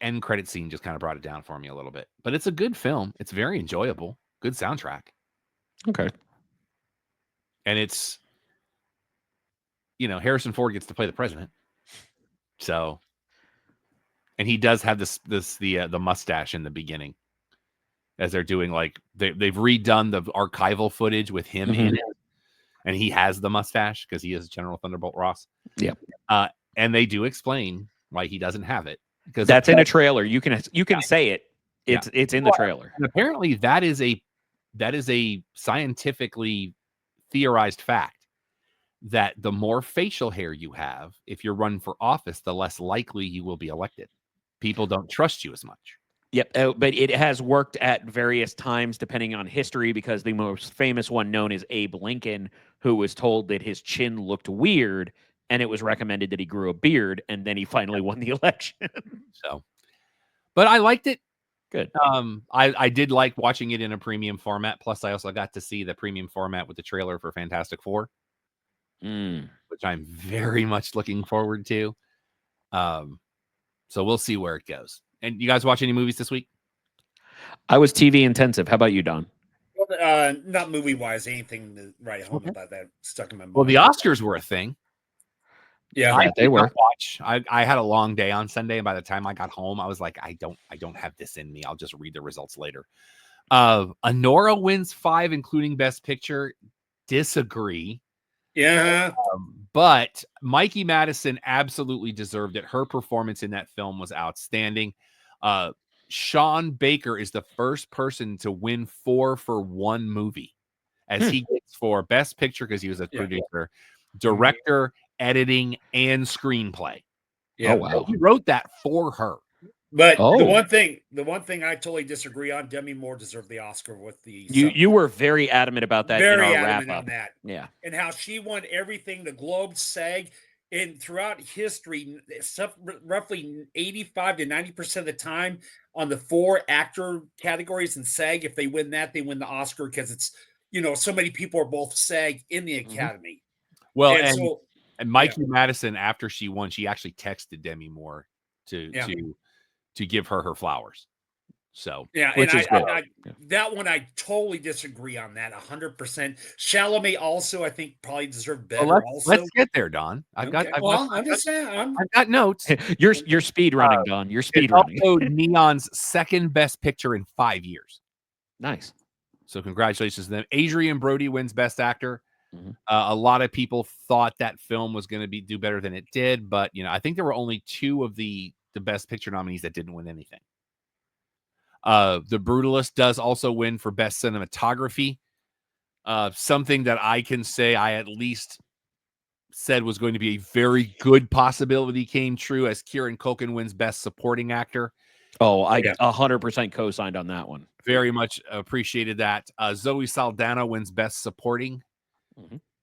end credit scene just kind of brought it down for me a little bit. But it's a good film. It's very enjoyable. Good soundtrack. Okay. And it's, Harrison Ford gets to play the president. So, and he does have the mustache in the beginning, as they're doing, like they've redone the archival footage with him in it, and he has the mustache because he is General Thunderbolt Ross. Yeah. And they do explain why he doesn't have it, because that's in a trailer. You can say it. It's in the trailer. And apparently that is a scientifically theorized fact, that the more facial hair you have, if you're running for office, the less likely you will be elected. People don't trust you as much. Yep, but it has worked at various times depending on history, because the most famous one known is Abe Lincoln, who was told that his chin looked weird, and it was recommended that he grew a beard, and then he finally won the election. So, but I liked it. Good. I did like watching it in a premium format. Plus, I also got to see the premium format with the trailer for Fantastic Four, which I'm very much looking forward to. So we'll see where it goes. And you guys watch any movies this week? I was TV intensive. How about you, Don? Well, not movie-wise, anything to write home about that stuck in my mind. Well, the Oscars were a thing. Yeah, they were. Watch. I had a long day on Sunday, and by the time I got home, I was like, I don't have this in me. I'll just read the results later. Anora wins 5, including Best Picture. Disagree. Yeah. But Mikey Madison absolutely deserved it. Her performance in that film was outstanding. Sean Baker is the first person to win 4 for one movie, as he gets for Best Picture, because he was a producer, director, editing, and screenplay. Yeah. Oh, wow. He wrote that for her. But the one thing I totally disagree on, Demi Moore deserved the Oscar with the. You were very adamant about that. Very in our adamant wrap-up. on that. Yeah. And how she won everything, the Globe, SAG, and throughout history, roughly 85 to 90% of the time on the 4 actor categories in SAG, if they win that, they win the Oscar, because it's, so many people are both SAG in the Academy. Well, and Mikey Madison, after she won, she actually texted Demi Moore to give her flowers. So which is good. That one I totally disagree on that 100%. Chalamet also, I think, probably deserved better. Let's get there, Don. I've got notes. You're speed running, Don. You're speed running. Also Neon's second Best Picture in 5 years. Nice. So congratulations to them. Adrian Brody wins Best Actor. A lot of people thought that film was going to do better than it did, but I think there were only 2 of the Best Picture nominees that didn't win anything. The Brutalist does also win for Best Cinematography. Something that I can say I at least said was going to be a very good possibility came true, as Kieran Culkin wins Best Supporting Actor. Oh, I 100% co-signed on that one. Very much appreciated that. Zoe Saldana wins Best Supporting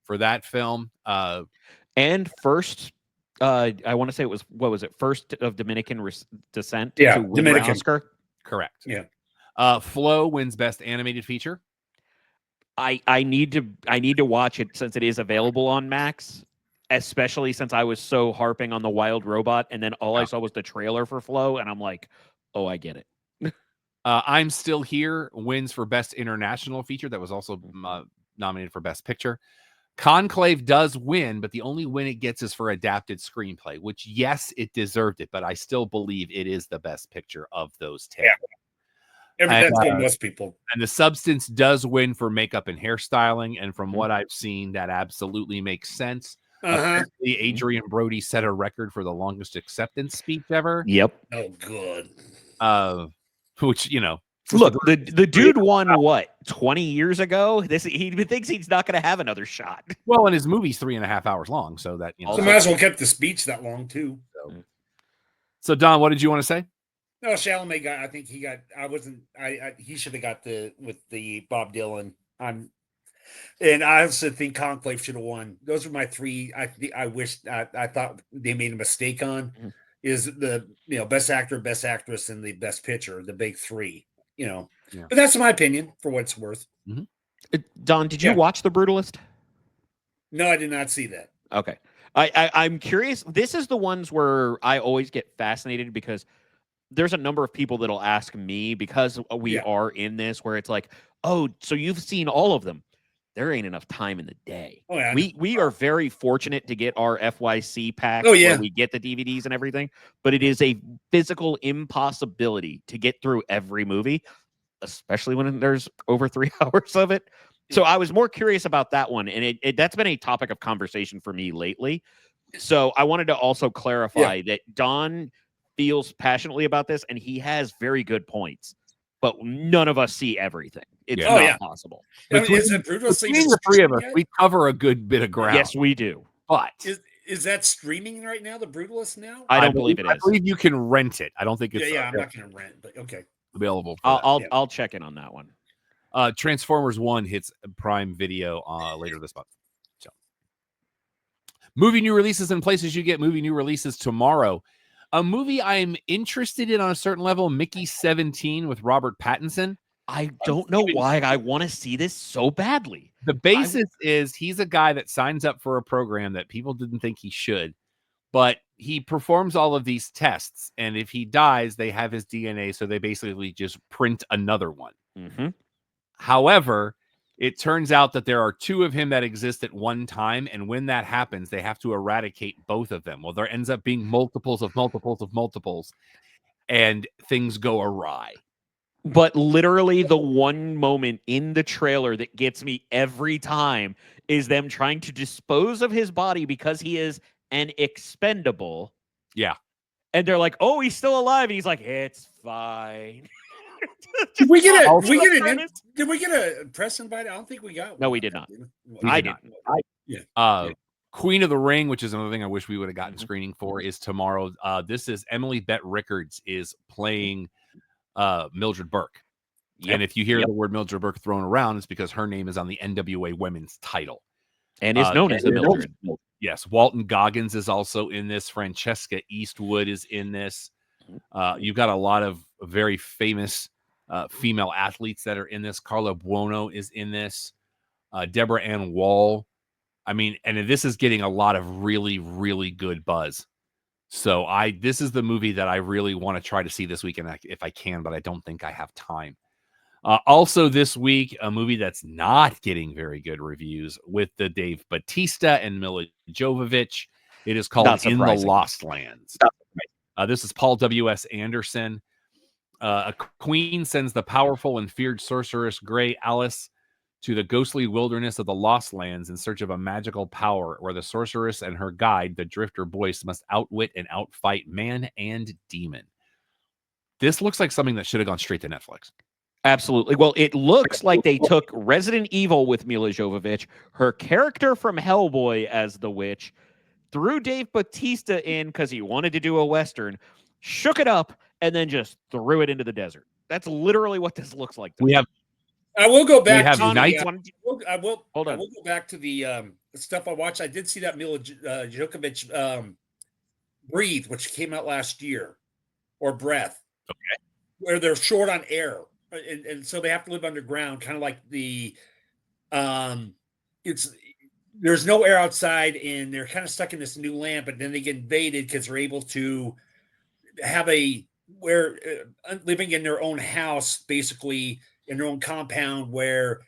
for that film. And first, I want to say it was, what was it? First of Dominican descent to win Dominican. an Oscar. Correct. Yeah. Flo wins Best Animated Feature. I need to watch it since it is available on Max, especially since I was so harping on the Wild Robot, and then all I saw was the trailer for Flo, and I'm like, oh, I get it. I'm Still Here wins for Best International Feature. That was also nominated for Best Picture. Conclave does win, but the only win it gets is for adapted screenplay, which, yes, it deserved it, but I still believe it is the best picture of those 10. That's what most people. And The Substance does win for makeup and hairstyling, and from what I've seen, that absolutely makes sense. Adrian Brody set a record for the longest acceptance speech ever. Yep. Oh, good. Which, look, the dude won what 20 years ago. He thinks he's not going to have another shot. Well, and his movie's 3.5 hours long, so that So might as well kept the speech that long too. So Don, what did you want to say? No, Chalamet got. I think he got. I wasn't. He should have got with the Bob Dylan. And I also think Conclave should have won. Those are my three. I wish. I thought they made a mistake on. Mm-hmm. Is the best actor, best actress, and the best picture, the big three. Yeah. But that's my opinion for what it's worth. Mm-hmm. Don, did you watch The Brutalist? No, I did not see that. Okay. I'm curious. This is the ones where I always get fascinated because there's a number of people that'll ask me because we are in this where it's like, oh, so you've seen all of them. There ain't enough time in the day. Oh, yeah, we are very fortunate to get our FYC pack where we get the DVDs and everything, but it is a physical impossibility to get through every movie, especially when there's over 3 hours of it. So I was more curious about that one, and that's been a topic of conversation for me lately. So I wanted to also clarify that Don feels passionately about this, and he has very good points, but none of us see everything. It's not possible. Between the three of us, we cover a good bit of ground. Yes, we do. But is that streaming right now, The Brutalist now? I don't believe it is. I believe you can rent it. I don't think it's I'm not going to rent, but okay. Available. I'll check in on that one. Transformers 1 hits Prime Video later this month. So, movie new releases and places you get movie new releases tomorrow. A movie I'm interested in on a certain level, Mickey 17 with Robert Pattinson. I don't know why I want to see this so badly. The basis is he's a guy that signs up for a program that people didn't think he should, but he performs all of these tests, and if he dies, they have his DNA, so they basically just print another one. Mm-hmm. However, it turns out that there are two of him that exist at one time, and when that happens, they have to eradicate both of them. Well, there ends up being multiples of multiples of multiples, and things go awry. But literally the one moment in the trailer that gets me every time is them trying to dispose of his body because he is an expendable. Yeah. And they're like, oh, he's still alive. And he's like, it's fine. Did we get a press invite? I don't think we got one. No, we did not. I didn't. Queen of the Ring, which is another thing I wish we would have gotten screening for, is tomorrow. This is Emily Bett Rickards is playing Mildred Burke. Yep. And if you hear the word Mildred Burke thrown around, it's because her name is on the NWA women's title. And is known as the Mildred. Yes. Walton Goggins is also in this. Francesca Eastwood is in this. You've got a lot of very famous female athletes that are in this. Carla Buono is in this. Deborah Ann Wall. I mean, and this is getting a lot of really, really good buzz. So this is the movie that I really want to try to see this weekend if I can, but I don't think I have time. Also this week, a movie that's not getting very good reviews with the Dave Bautista and Mila Jovovich. It is called In the Lost Lands. This is Paul W.S. Anderson. A queen sends the powerful and feared sorceress Grey Alice to the ghostly wilderness of the Lost Lands in search of a magical power where the sorceress and her guide, the drifter Boyce, must outwit and outfight man and demon. This looks like something that should have gone straight to Netflix. Absolutely. Well, it looks like they took Resident Evil with Mila Jovovich, her character from Hellboy as the witch, threw Dave Bautista in because he wanted to do a Western, shook it up, and then just threw it into the desert. That's literally what this looks like. I will go back. I will go back to the stuff I watched. I did see that Mila Jovovich Breathe, which came out last year, or Breath. Okay. Where they're short on air, and so they have to live underground, kind of like the there's no air outside, and they're kind of stuck in this new land. But then they get invaded because they're able to have living in their own house, basically. In their own compound where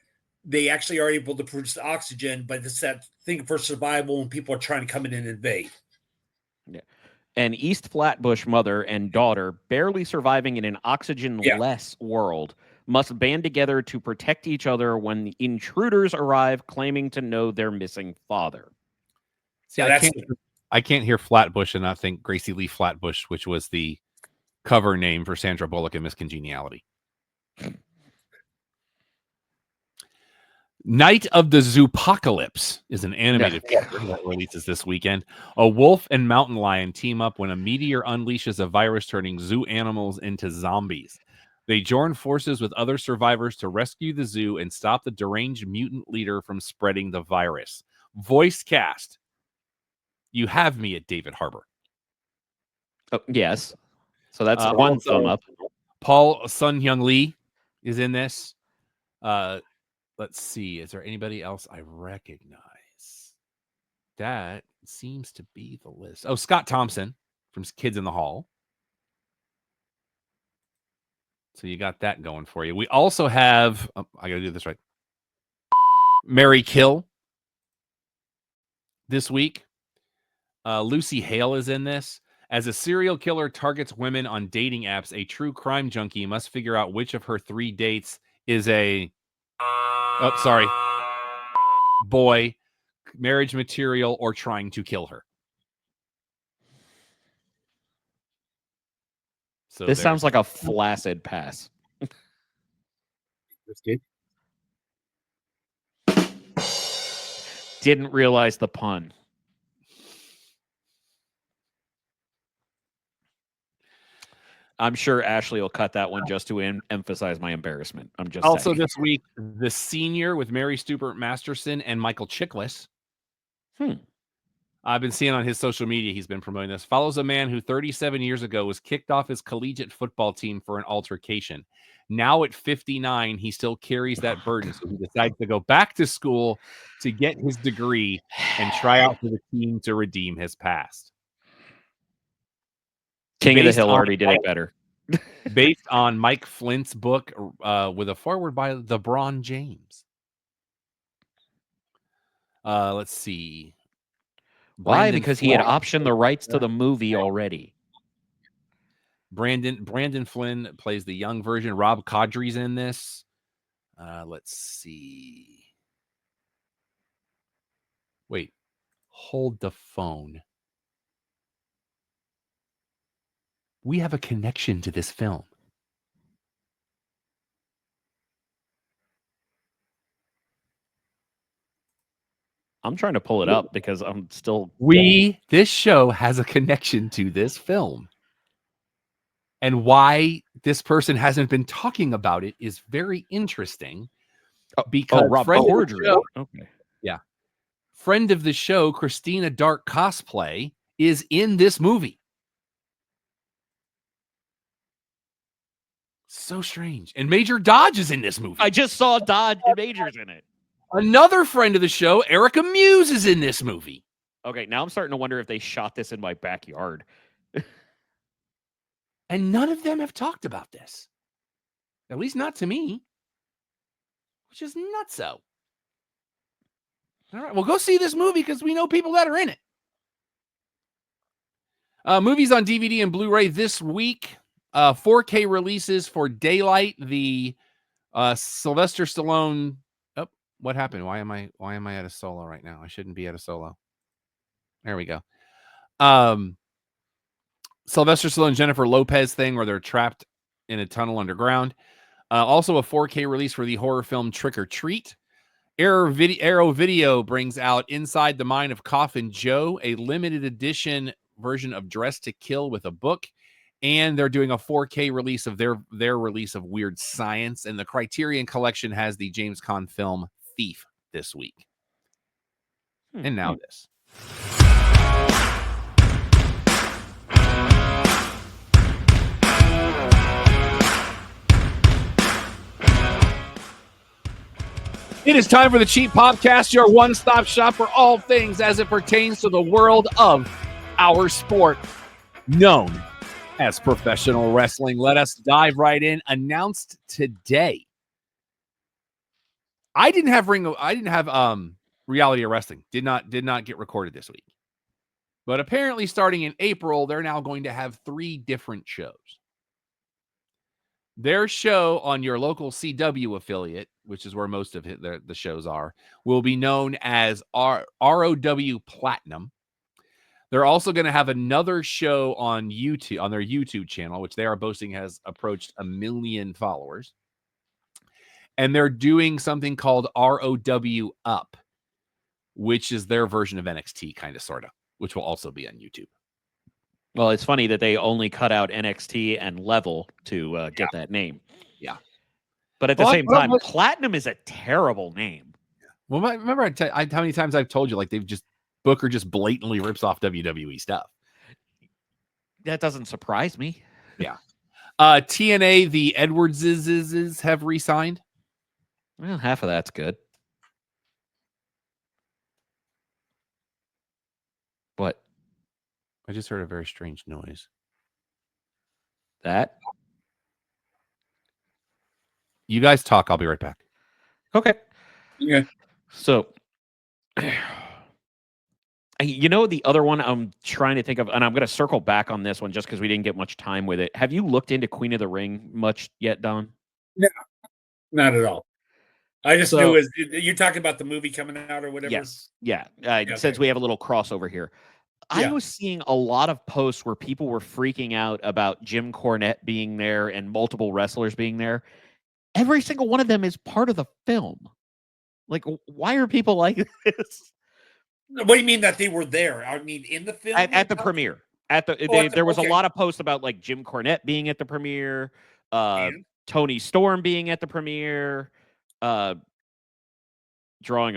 they actually are able to produce oxygen, but it's that thing for survival when people are trying to come in and invade. Yeah. An East Flatbush mother and daughter, barely surviving in an oxygen-less world, must band together to protect each other when the intruders arrive claiming to know their missing father. See, I can't hear Flatbush and not think Gracie Lee Flatbush, which was the cover name for Sandra Bullock in Miss Congeniality. Night of the Zoopocalypse is an animated feature that releases this weekend. A wolf and mountain lion team up when a meteor unleashes a virus, turning zoo animals into zombies. They join forces with other survivors to rescue the zoo and stop the deranged mutant leader from spreading the virus. Voice cast. You have me at David Harbour. Oh, yes. So that's one thumb up. Paul Sun-Hyung Lee is in this. Let's see. Is there anybody else I recognize? That seems to be the list. Oh, Scott Thompson from Kids in the Hall. So you got that going for you. We also have, I got to do this right. Mary Kill this week. Lucy Hale is in this. As a serial killer targets women on dating apps, a true crime junkie must figure out which of her 3 dates is a boy, marriage material, or trying to kill her. So this sounds like a flaccid pass. That's good. Didn't realize the pun. I'm sure Ashley will cut that one just to emphasize my embarrassment. I'm just also saying. This week, The Senior with Mary Stewart Masterson and Michael Chiklis. I've been seeing on his social media, he's been promoting this. Follows a man who 37 years ago was kicked off his collegiate football team for an altercation. Now at 59, he still carries that burden. So he decides to go back to school to get his degree and try out for the team to redeem his past. King of the Hill already did it better. Based on Mike Flint's book with a foreword by LeBron James. Let's see. Why? Because he had optioned the rights to the movie already. Brandon Flynn plays the young version. Rob Caudry's in this. Let's see. Wait. Hold the phone. We have a connection to this film. I'm trying to pull it up because I'm still... This show has a connection to this film. And why this person hasn't been talking about it is very interesting. Because Rob Corddry. Okay. Yeah. Friend of the show, Christina Dark Cosplay, is in this movie. So strange. And Major Dodge is in this movie. I just saw Dodge and Major's in it. Another friend of the show, Erica Muse, is in this movie. Okay, now I'm starting to wonder if they shot this in my backyard. And none of them have talked about this. At least not to me. Which is nutso. All right, well, go see this movie because we know people that are in it. Movies on DVD and Blu-ray this week. 4K releases for Daylight, the Sylvester Stallone. Oh, what happened? Why am I at a solo right now? I shouldn't be at a solo. There we go. Sylvester Stallone, Jennifer Lopez thing where they're trapped in a tunnel underground. Also a 4K release for the horror film Trick or Treat. Arrow Video brings out Inside the Mind of Coffin Joe, a limited edition version of Dress to Kill with a book. And they're doing a 4K release of their release of Weird Science. And the Criterion Collection has the James Caan film Thief this week. And now this. It is time for the Cheap Podcast, your one-stop shop for all things as it pertains to the world of our sport, known as professional wrestling. Let us dive right in. Announced today. I didn't have Reality of Wrestling. Did not get recorded this week. But apparently starting in April, they're now going to have 3 different shows. Their show on your local CW affiliate, which is where most of the shows are, will be known as ROW Platinum. They're also going to have another show on YouTube, on their YouTube channel, which they are boasting has approached 1 million followers. And they're doing something called ROW Up, which is their version of NXT, kind of, sort of, which will also be on YouTube. Well, it's funny that they only cut out NXT and Level to get that name. Yeah. But at the same time, Platinum is a terrible name. Well, remember how many times I've told you, like, Booker just blatantly rips off WWE stuff. That doesn't surprise me. Yeah. TNA, the Edwardses have re-signed. Well, half of that's good. What? I just heard a very strange noise. That? You guys talk. I'll be right back. Okay. Yeah. So, you know, the other one I'm trying to think of, and I'm going to circle back on this one just because we didn't get much time with it. Have you looked into Queen of the Ring much yet, Don? No, not at all. I just knew you're talking about the movie coming out or whatever. Yes. Yeah. Since we have a little crossover here. I was seeing a lot of posts where people were freaking out about Jim Cornette being there and multiple wrestlers being there. Every single one of them is part of the film. Like, why are people like this? What do you mean that they were there? I mean, in the film? At the premiere. There was a lot of posts about, like, Jim Cornette being at the premiere, Tony Storm being at the premiere, drawing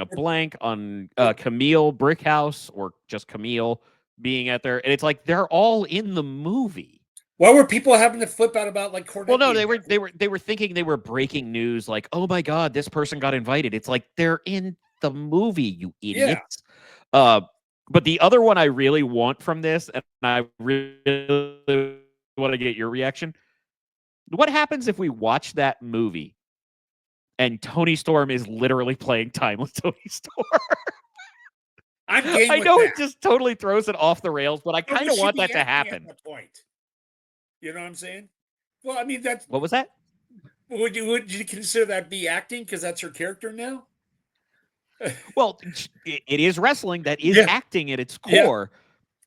a blank on Camille Brickhouse, or just Camille, being at there. And it's like, they're all in the movie. Why were people having to flip out about, like, Cornette? Well, no, they were thinking they were breaking news, like, oh my God, this person got invited. It's like, they're in the movie, you idiots. Yeah. But the other one I really want from this, and I really want to get your reaction. What happens if we watch that movie and Tony Storm is literally playing Timeless Tony Storm? I know it just totally throws it off the rails, but I kind of want that to happen. You know what I'm saying? Well, I mean, that's... What was that? Would you consider that be acting because that's her character now? Well, it is wrestling. That is acting at its core. Yeah.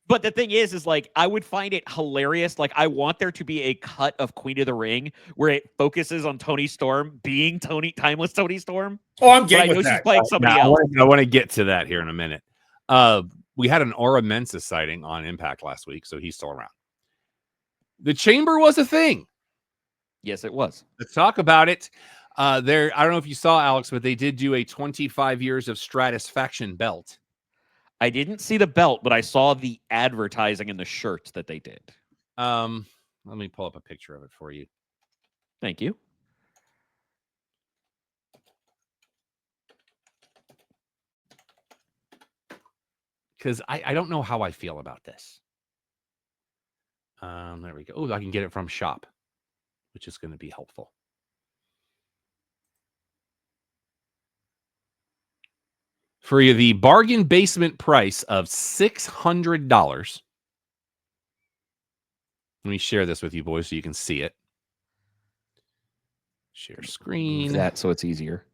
But the thing is like, I would find it hilarious. Like, I want there to be a cut of Queen of the Ring where it focuses on Tony Storm being Timeless Tony Storm. Oh, I'm getting with that. I know that. She's playing somebody else. I want to get to that here in a minute. We had an Aura Mensa sighting on Impact last week, so he's still around. The Chamber was a thing. Yes, it was. Let's talk about it. I don't know if you saw, Alex, but they did do a 25 years of Stratisfaction belt. I didn't see the belt, but I saw the advertising and the shirts that they did. Let me pull up a picture of it for you. Thank you. Because I don't know how I feel about this. There we go. Oh, I can get it from shop, which is going to be helpful. For you, the bargain basement price of $600. Let me share this with you, boys, so you can see it. Share screen. That so it's easier.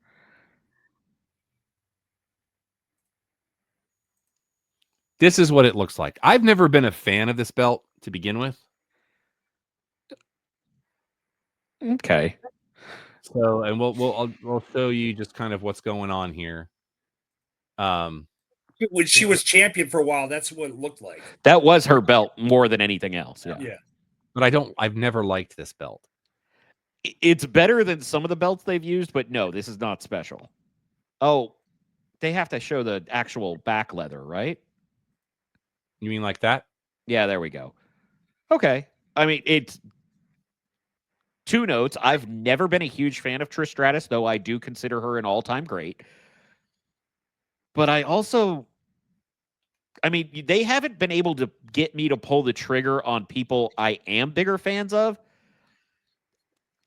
This is what it looks like. I've never been a fan of this belt to begin with. Okay. So, and we'll show you just kind of what's going on here. When she was champion for a while, that's what it looked like. That was her belt more than anything else. Yeah. But I've never liked this belt. It's better than some of the belts they've used, but no, this is not special. Oh, they have to show the actual back leather, right? You mean like that? Yeah, there we go. Okay. I mean, it's 2 notes. I've never been a huge fan of Trish Stratus, though I do consider her an all-time great. But I mean, they haven't been able to get me to pull the trigger on people I am bigger fans of.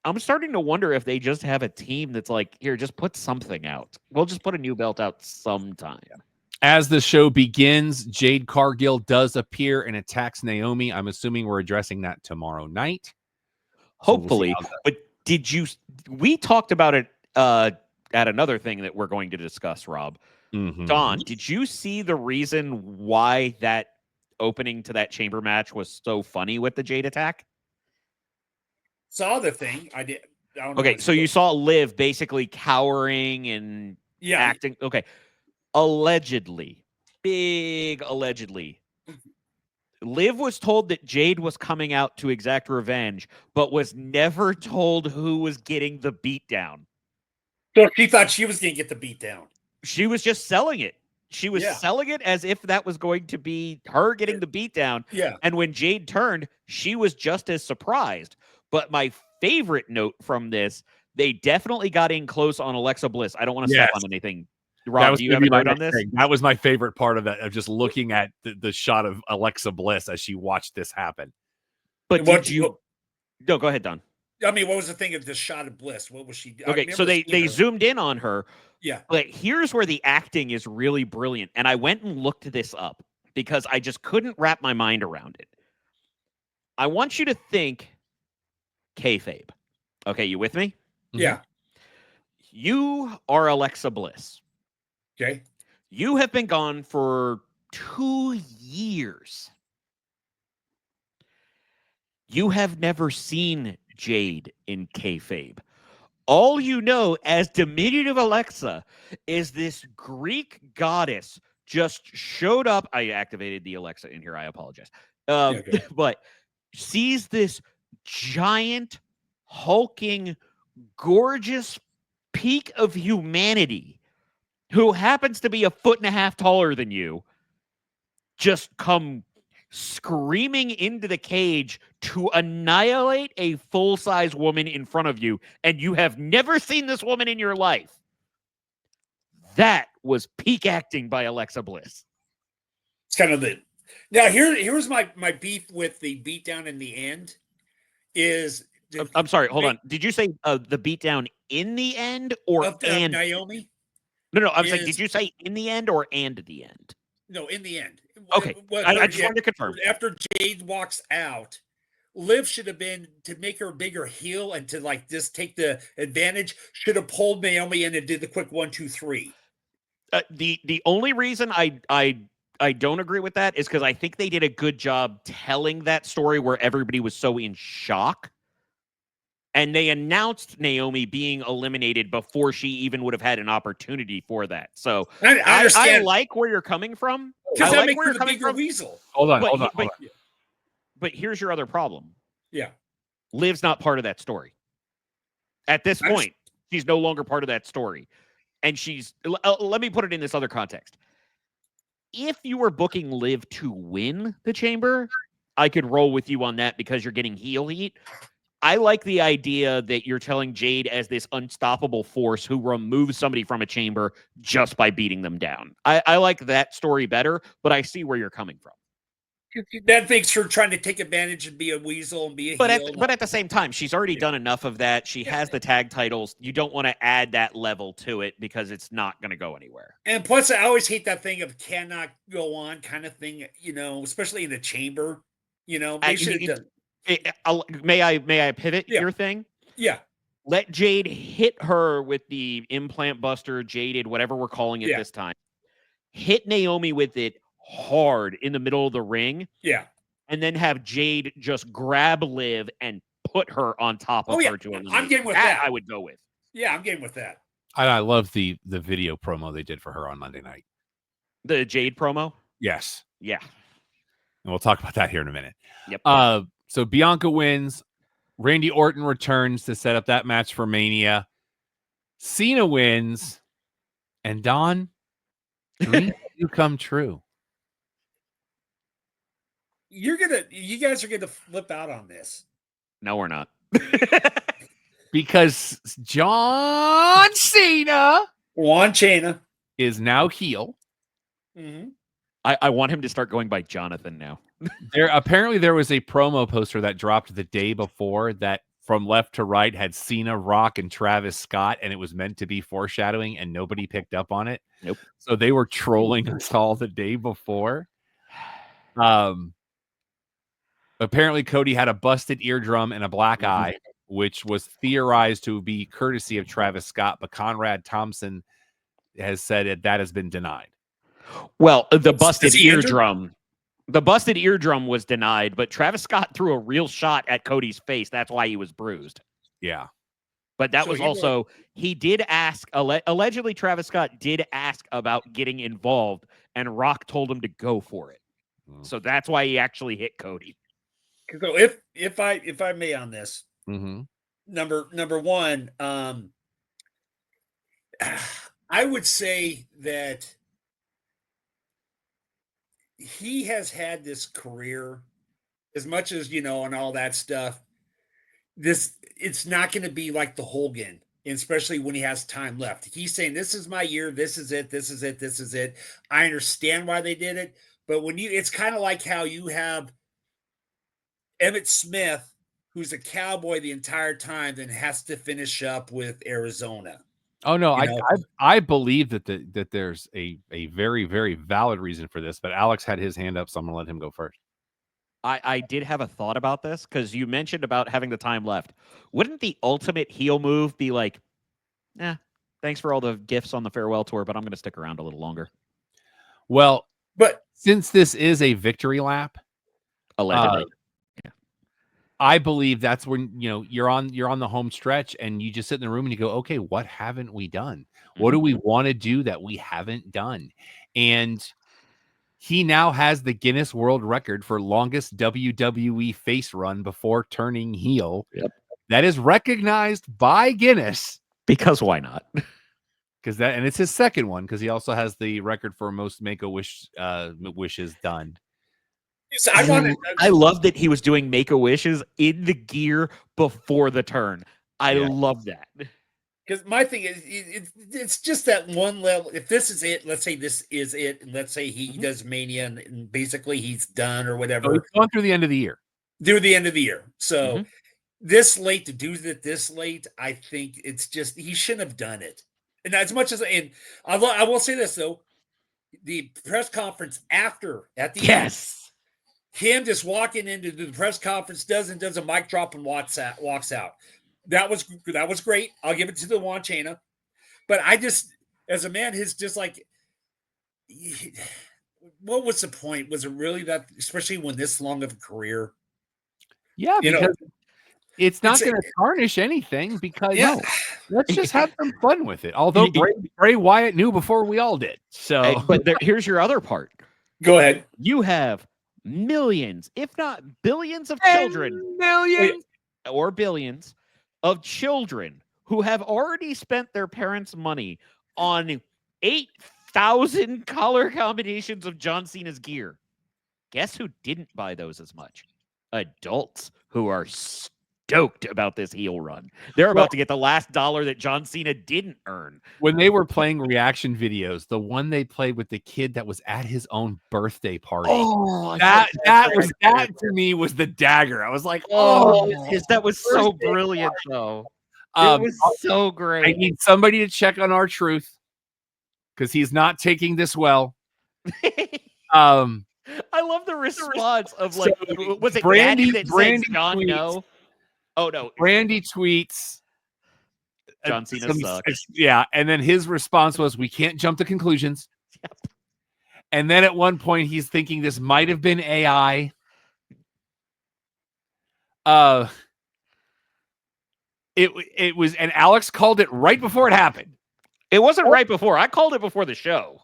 I'm starting to wonder if they just have a team that's like, here, just put something out. We'll just put a new belt out sometime. As the show begins, Jade Cargill does appear and attacks Naomi. I'm assuming we're addressing that tomorrow night. Hopefully. So but we talked about it at another thing that we're going to discuss, Rob. Mm-hmm. Don, did you see the reason why that opening to that chamber match was so funny with the Jade attack. Saw the thing. I did. I don't know Okay, so you saw Liv basically cowering and acting. Okay. Allegedly, big allegedly, Liv was told that Jade was coming out to exact revenge, but was never told who was getting the beatdown. So she thought she was going to get the beatdown. She was just selling it. She was selling it as if that was going to be her getting the beatdown. Yeah. And when Jade turned, she was just as surprised. But my favorite note from this, they definitely got in close on Alexa Bliss. I don't want to step on anything. Rob, do you have a note on this? That was my favorite part of that, of just looking at the shot of Alexa Bliss as she watched this happen. But did you... No, go ahead, Don. I mean, what was the thing of this shot of Bliss? What was she... Okay, so they zoomed in on her. Yeah. But here's where the acting is really brilliant. And I went and looked this up because I just couldn't wrap my mind around it. I want you to think kayfabe. Okay, you with me? Yeah. You are Alexa Bliss. Okay. You have been gone for 2 years. You have never seen Jade in kayfabe. All you know as diminutive Alexa is this Greek goddess just showed up. I activated the Alexa in here. I apologize. But sees this giant, hulking, gorgeous peak of humanity who happens to be 1.5 feet taller than you just come screaming into the cage to annihilate a full-size woman in front of you, and you have never seen this woman in your life. That was peak acting by Alexa Bliss. It's kind of the... Now, here's my beef with the beatdown in the end is... I'm sorry, hold on. Did you say the beatdown in the end or and Naomi? No, I'm saying, did you say in the end or and the end? No, in the end. Okay, I just wanted to confirm. After Jade walks out, Liv should have been, to make her a bigger heel and to like just take the advantage, should have pulled Naomi in and did the quick 1, 2, 3. The only reason I don't agree with that is because I think they did a good job telling that story where everybody was so in shock. And they announced Naomi being eliminated before she even would have had an opportunity for that. So I like where you're coming from. Because I like where you're coming from. Weasel. Hold on. But here's your other problem. Yeah. Liv's not part of that story. At this point, she's no longer part of that story. And she's... let me put it in this other context. If you were booking Liv to win the chamber, I could roll with you on that because you're getting heel heat. I like the idea that you're telling Jade as this unstoppable force who removes somebody from a chamber just by beating them down. I like that story better, but I see where you're coming from. That thinks her trying to take advantage and be a weasel and be a heel. But at the same time, she's already done enough of that. She has the tag titles. You don't want to add that level to it because it's not going to go anywhere. And plus, I always hate that thing of cannot go on kind of thing, especially in the chamber. They should have done... May I pivot your thing? Yeah. Let Jade hit her with the implant buster, jaded, whatever we're calling it this time. Hit Naomi with it hard in the middle of the ring. Yeah. And then have Jade just grab Liv and put her on top of her to eliminate. I'm getting with that. I would go with. Yeah, I'm getting with that. I love the video promo they did for her on Monday night. The Jade promo? Yes. Yeah. And we'll talk about that here in a minute. Yep. So Bianca wins. Randy Orton returns to set up that match for Mania. Cena wins. And Don, dreams do come true. You guys are gonna flip out on this. No, we're not. Because John Cena is now heel. Mm-hmm. I want him to start going by Jonathan now. There was a promo poster that dropped the day before that from left to right had Cena, Rock, and Travis Scott, and it was meant to be foreshadowing, and nobody picked up on it. Nope. So they were trolling us all the day before. Apparently Cody had a busted eardrum and a black eye, which was theorized to be courtesy of Travis Scott, but Conrad Thompson has said that has been denied. Well, the busted eardrum. The busted eardrum was denied, but Travis Scott threw a real shot at Cody's face. That's why he was bruised. Yeah. But that was also, he did ask, allegedly Travis Scott did ask about getting involved, and Rock told him to go for it. So that's why he actually hit Cody. So if I may on this, number one, I would say that he has had this career, as much as, and all that stuff. It's not going to be like the Hogan, especially when he has time left. He's saying, this is my year. This is it. This is it. This is it. I understand why they did it. But it's kind of like how you have Emmitt Smith, who's a Cowboy the entire time, then has to finish up with Arizona. Oh no, I believe that there's a very, very valid reason for this, but Alex had his hand up, so I'm gonna let him go first. I did have a thought about this because you mentioned about having the time left. Wouldn't the ultimate heel move be like, thanks for all the gifts on the farewell tour, but I'm going to stick around a little longer? Well, but since this is a victory lap, allegedly, I believe that's when you're on the home stretch and you just sit in the room and you go, okay, what haven't we done? What do we want to do that we haven't done? And he now has the Guinness World Record for longest WWE face run before turning heel. Yep. That is recognized by Guinness. Because why not? And it's his second one, because he also has the record for most Make-A-Wish wishes done. So I love that he was doing Make-A-Wishes in the gear before the turn. I love that. Because my thing is, it's just that one level. If this is it, let's say this is it, and let's say he does Mania, and basically he's done or whatever. So he's gone through the end of the year. Through the end of the year. So this late, to do it this late, I think it's just, he shouldn't have done it. And as much as, and I will say this though, the press conference after, at the end, him just walking into the press conference, does a mic drop and walks out. That was great. I'll give it to the Wanchana. But I just, as a man, his just like, what was the point? Was it really that, especially when this long of a career? Yeah, because it's not going to tarnish anything, because let's just have some fun with it. Although Bray Wyatt knew before we all did. So, but here's your other part. Go ahead. You have millions, if not billions of children. Millions or billions of children who have already spent their parents' money on 8,000 color combinations of John Cena's gear. Guess who didn't buy those as much? Adults who are stoked about this heel run. They're about to get the last dollar that John Cena didn't earn. When they were playing reaction videos, the one they played with the kid that was at his own birthday party. Oh, that to me was the dagger. I was like, that was so brilliant, though. It was so great. I need somebody to check on our truth, because he's not taking this well. I love the response of, like, was it Brandy that said John tweets, no? Oh no, Brandy tweets, John Cena sucks. Yeah, and then his response was, "We can't jump to conclusions." Yep. And then at one point, he's thinking this might have been AI. It was, and Alex called it right before it happened. It wasn't right before. I called it before the show.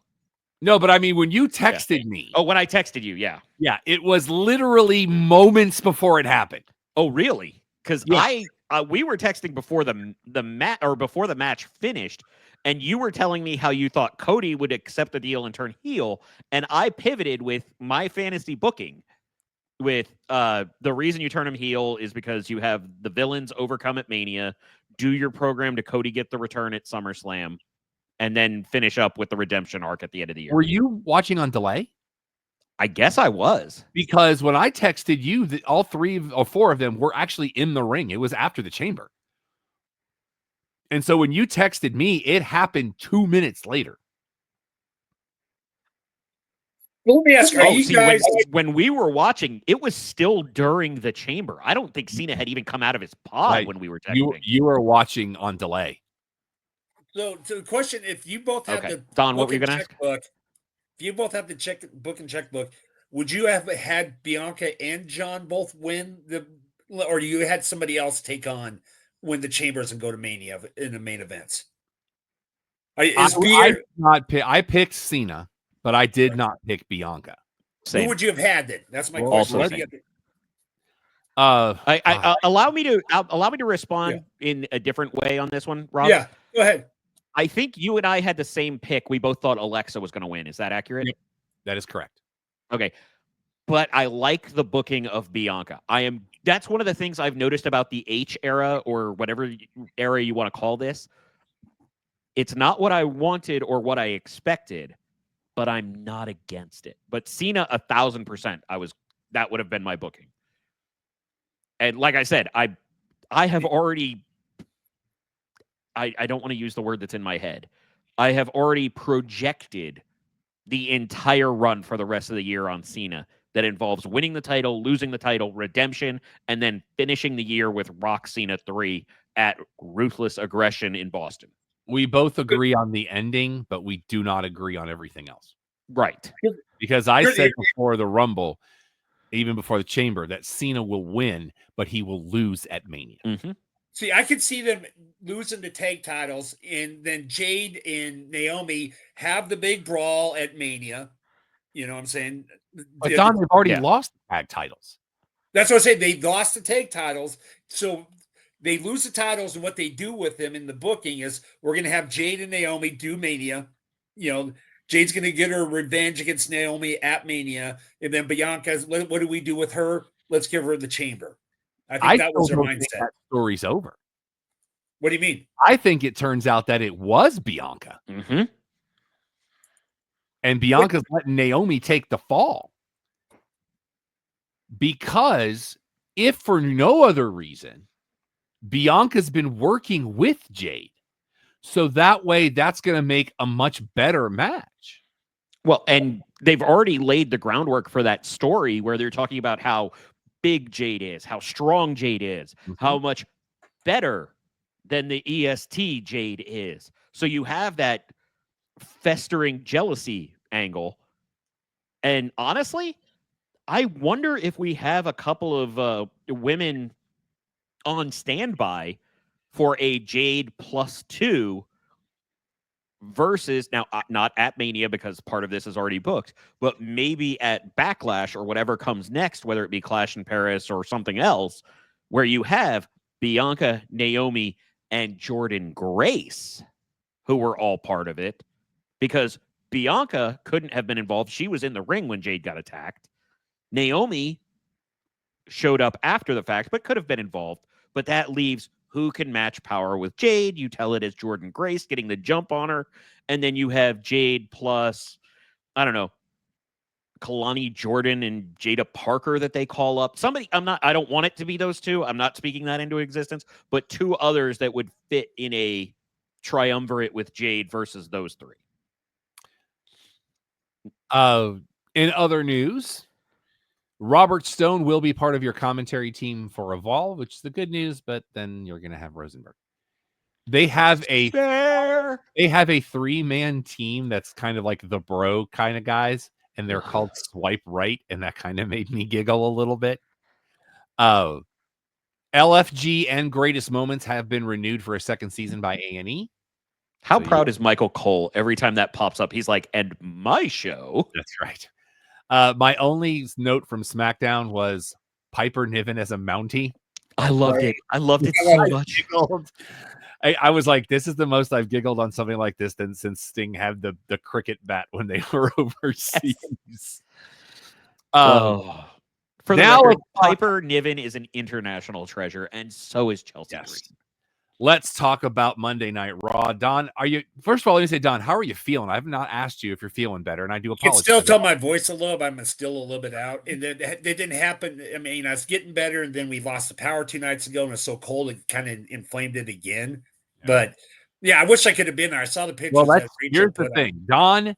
No, but I mean, when you texted me. Oh, when I texted you, yeah. Yeah, it was literally moments before it happened. Oh, really? Because we were texting before before the match finished, and you were telling me how you thought Cody would accept the deal and turn heel, and I pivoted with my fantasy booking with the reason you turn him heel is because you have the villains overcome at Mania, do your program to Cody get the return at SummerSlam, and then finish up with the redemption arc at the end of the year. Were you watching on delay? I guess I was. Because when I texted you, all 3 or 4 of them were actually in the ring. It was after the chamber. And so when you texted me, it happened 2 minutes later. Let me ask you guys. When we were watching, it was still during the chamber. I don't think Cena had even come out of his pod when we were texting. You were watching on delay. So the question, if you both have the Don, what were you going to ask? If you both have the book and checkbook, would you have had Bianca and John both win or you had somebody else take on win the Chambers and go to Mania in the main events? I picked Cena, but I did not pick Bianca. Same. Who would you have had then? That's my Also question. Allow me to respond in a different way on this one, Rob. Yeah, go ahead. I think you and I had the same pick. We both thought Alexa was going to win. Is that accurate? Yep, that is correct. Okay. But I like the booking of Bianca. That's one of the things I've noticed about the H era or whatever era you want to call this. It's not what I wanted or what I expected, but I'm not against it. But Cena, 1,000%, that would have been my booking. And like I said, I have already, I don't want to use the word that's in my head. I have already projected the entire run for the rest of the year on Cena that involves winning the title, losing the title, redemption, and then finishing the year with Rock Cena 3 at Ruthless Aggression in Boston. We both agree on the ending, but we do not agree on everything else. Right. Because I said before the Rumble, even before the Chamber, that Cena will win, but he will lose at Mania. Mm-hmm. See, I could see them losing the tag titles, and then Jade and Naomi have the big brawl at Mania. You know what I'm saying? But Don, they've already lost the tag titles. That's what I say. They lost the tag titles. So they lose the titles, and what they do with them in the booking is we're going to have Jade and Naomi do Mania. You know, Jade's going to get her revenge against Naomi at Mania. And then Bianca's, what do we do with her? Let's give her the Chamber. I think that was their mindset. That story's over. What do you mean? I think it turns out that it was Bianca. Mm-hmm. And Bianca's letting Naomi take the fall. Because if for no other reason, Bianca's been working with Jade. So that way, that's going to make a much better match. Well, and they've already laid the groundwork for that story where they're talking about how big Jade is, how strong Jade is, how much better than the EST Jade is. So you have that festering jealousy angle. And honestly, I wonder if we have a couple of women on standby for a Jade +2 versus, now not at Mania because part of this is already booked, but maybe at Backlash or whatever comes next, whether it be Clash in Paris or something else, where you have Bianca, Naomi, and Jordynne Grace, who were all part of it, because Bianca couldn't have been involved. She was in the ring when Jade got attacked. Naomi showed up after the fact, but could have been involved. But that leaves who can match power with Jade. You tell it as Jordynne Grace getting the jump on her. And then you have Jade plus, I don't know, Kalani Jordan and Jada Parker that they call up. Somebody, I don't want it to be those two. I'm not speaking that into existence, but two others that would fit in a triumvirate with Jade versus those three. In other news, Robert Stone will be part of your commentary team for Evolve, which is the good news, but then you're going to have Rosenberg. They have a 3-man team that's kind of like the bro kind of guys, and they're called Swipe Right, and that kind of made me giggle a little bit. LFG and Greatest Moments have been renewed for a second season by A&E. How proud is Michael Cole every time that pops up? He's like, and my show. That's right. My only note from SmackDown was Piper Niven as a Mountie. I loved it. I loved it so much. I was like, this is the most I've giggled on something like this since Sting had the cricket bat when they were overseas. Yes. For the record, Piper Niven is an international treasure, and so is Chelsea Green. Let's talk about Monday Night Raw. Don, first of all, let me say, Don, how are you feeling? I have not asked you if you're feeling better, and I do apologize. You can still tell my voice a little, but I'm still a little bit out. And that didn't happen. I mean, I was getting better, and then we lost the power 2 nights ago, and it was so cold it kind of inflamed it again. Yeah. But yeah, I wish I could have been there. I saw the pictures. Well, here's the thing, Don.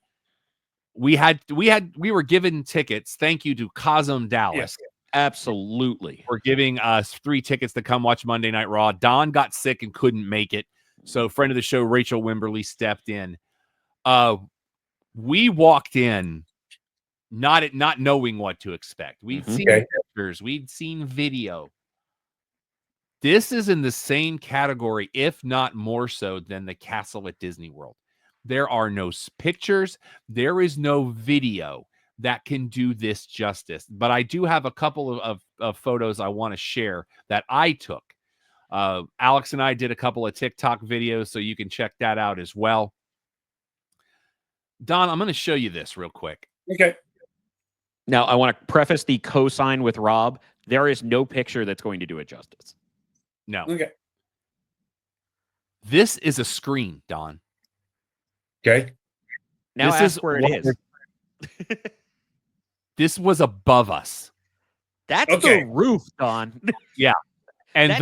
We were given tickets. Thank you to Cosm Dallas. Yes. Absolutely. For giving us 3 tickets to come watch Monday Night Raw. Don got sick and couldn't make it. So friend of the show, Rachel Wimberly, stepped in. We walked in not knowing what to expect. We'd seen pictures, we'd seen video. This is in the same category, if not more so, than the castle at Disney World. There are no pictures. There is no video that can do this justice. But I do have a couple of photos I want to share that I took. Alex and I did a couple of TikTok videos, so you can check that out as well. Don, I'm going to show you this real quick. Okay. Now, I want to preface the cosign with Rob. There is no picture that's going to do it justice. No. Okay. This is a screen, Don. Okay. Now this ask is where it is. This was above us. That's the roof, Don. Yeah. And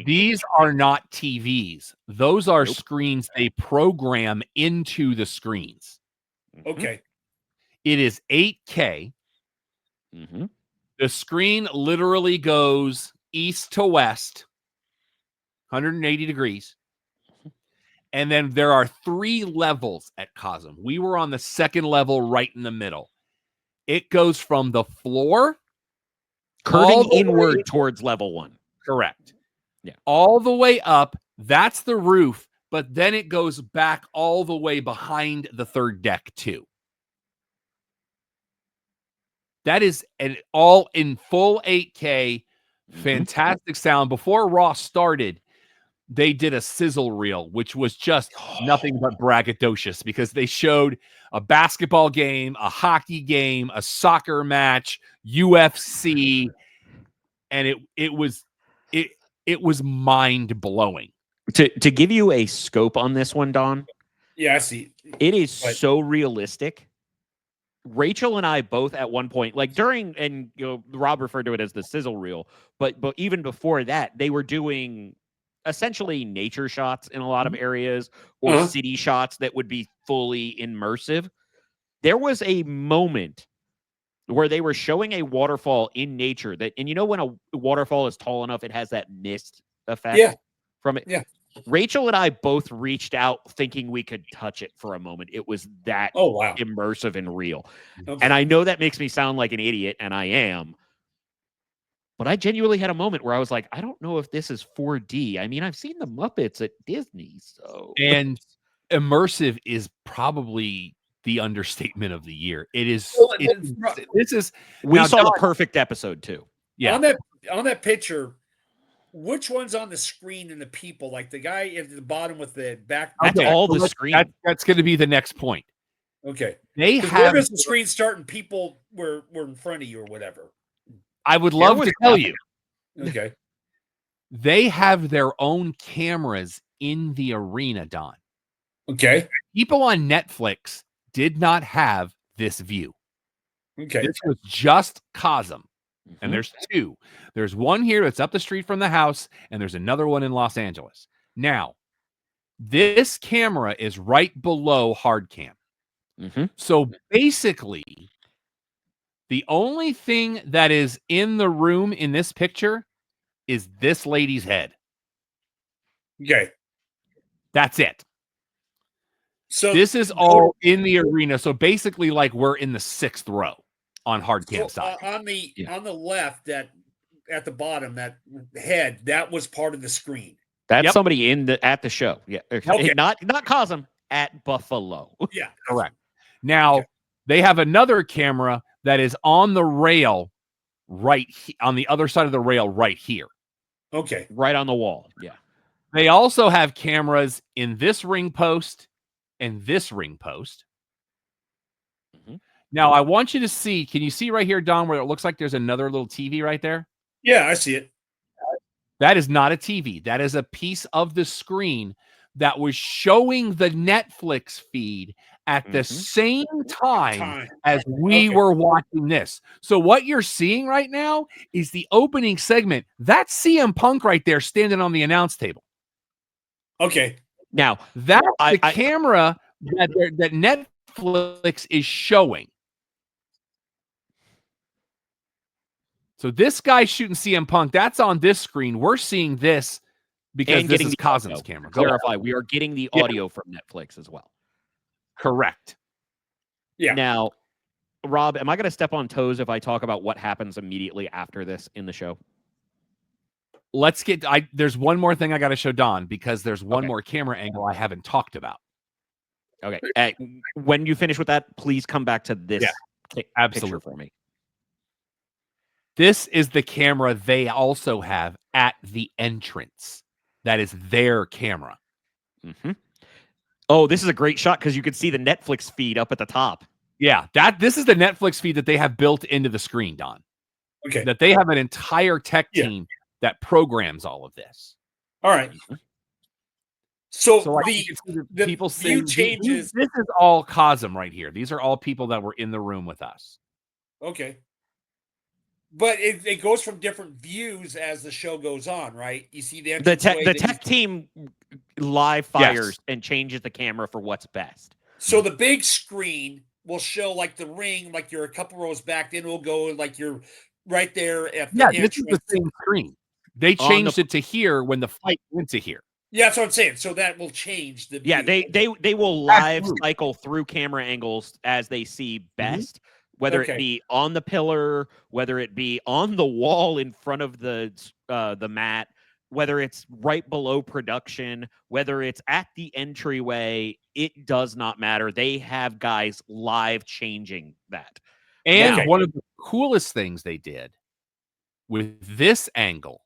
these are not TVs. Those are screens they program into the screens. Okay. It is 8K. Mm-hmm. The screen literally goes east to west, 180 degrees. And then there are 3 levels at Cosm. We were on the second level right in the middle. It goes from the floor curving inward towards level 1. Correct. Yeah. All the way up. That's the roof. But then it goes back all the way behind the third deck too. That is all in full 8K. Fantastic sound. Before Raw started, they did a sizzle reel, which was just nothing but braggadocious because they showed a basketball game, a hockey game, a soccer match, UFC, and it was mind-blowing. To give you a scope on this one, Don. Yeah, I see. It is so realistic. Rachel and I both at one point, like during, and Rob referred to it as the sizzle reel, but even before that, they were doing essentially nature shots in a lot of areas or city shots that would be fully immersive. There was a moment where they were showing a waterfall in nature and when a waterfall is tall enough, it has that mist effect from it. Yeah. Rachel and I both reached out thinking we could touch it for a moment. It was that immersive and real. Okay. And I know that makes me sound like an idiot, and I am. But I genuinely had a moment where I was like, I don't know if this is 4D. I mean, I've seen the Muppets at Disney, so. And immersive is probably the understatement of the year. It is. We saw the perfect episode too. Yeah. On that picture, which one's on the screen and the people? Like the guy at the bottom with the back. That's all the screen. That's going to be the next point. Okay. Where does the screen start and people were in front of you or whatever? I would love to tell you. Okay. They have their own cameras in the arena, Don. Okay. People on Netflix did not have this view. Okay. This was just Cosm. And there's 2. There's one here that's up the street from the house, and there's another one in Los Angeles. Now, this camera is right below hard cam. So basically, the only thing that is in the room in this picture is this lady's head. Okay. That's it. So this is all in the arena. So basically, like we're in the 6th row on hard cam side. On the left, that at the bottom, that head, that was part of the screen. That's somebody at the show. Yeah. Okay. Not Cosm, at Buffalo. Yeah. Correct. Now they have another camera that is on the rail on the other side of the rail right here. Okay. Right on the wall. Yeah. They also have cameras in this ring post and this ring post. Now, I want you to see, can you see right here, Don, where it looks like there's another little TV right there? Yeah, I see it. That is not a TV. That is a piece of the screen that was showing the Netflix feed at the same time as we were watching this. So what you're seeing right now is the opening segment. That's CM Punk right there standing on the announce table. Okay. Now, that's the camera that Netflix is showing. So this guy shooting CM Punk, that's on this screen. We're seeing this because this is Cosm's camera. Clarify, we are getting the audio from Netflix as well. Correct. Yeah. Now, Rob, am I going to step on toes if I talk about what happens immediately after this in the show? Let's get. There's one more thing I got to show Don because there's one Okay. more camera angle I haven't talked about. Okay. When you finish with that, please come back to this absolutely. picture for me. This is the camera they also have at the entrance. That is their camera. Mm-hmm. Oh, this is a great shot because you can see the Netflix feed up at the top. Yeah, this is the Netflix feed that they have built into the screen, Don. Okay. That they have an entire tech team that programs all of this. All right. So like, the people view changes. This is all Cosm right here. These are all people that were in the room with us. Okay. But it goes from different views as the show goes on, right? You see the tech team live fires and changes the camera for what's best. So the big screen will show like the ring, like you're a couple rows back. Then it will go like you're right there at the entrance. This is the same screen. They changed it to here when the fight went to here. Yeah, that's what I'm saying. So that will change the view. Yeah, they will live cycle through camera angles as they see best, whether it be on the pillar, whether it be on the wall in front of the mat, whether it's right below production, whether it's at the entryway, it does not matter. They have guys live changing that. And one of the coolest things they did with this angle,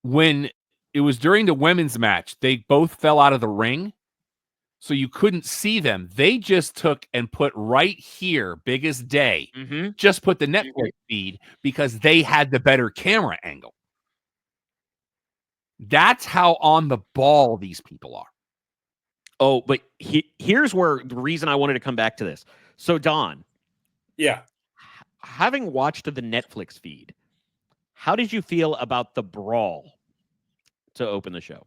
when it was during the women's match, they both fell out of the ring, so you couldn't see them. They just took and put right here, biggest day, just put the Netflix feed because they had the better camera angle. That's how on the ball these people are. Oh, but here's where the reason I wanted to come back to this. So, Don. Yeah. Having watched the Netflix feed, how did you feel about the brawl to open the show?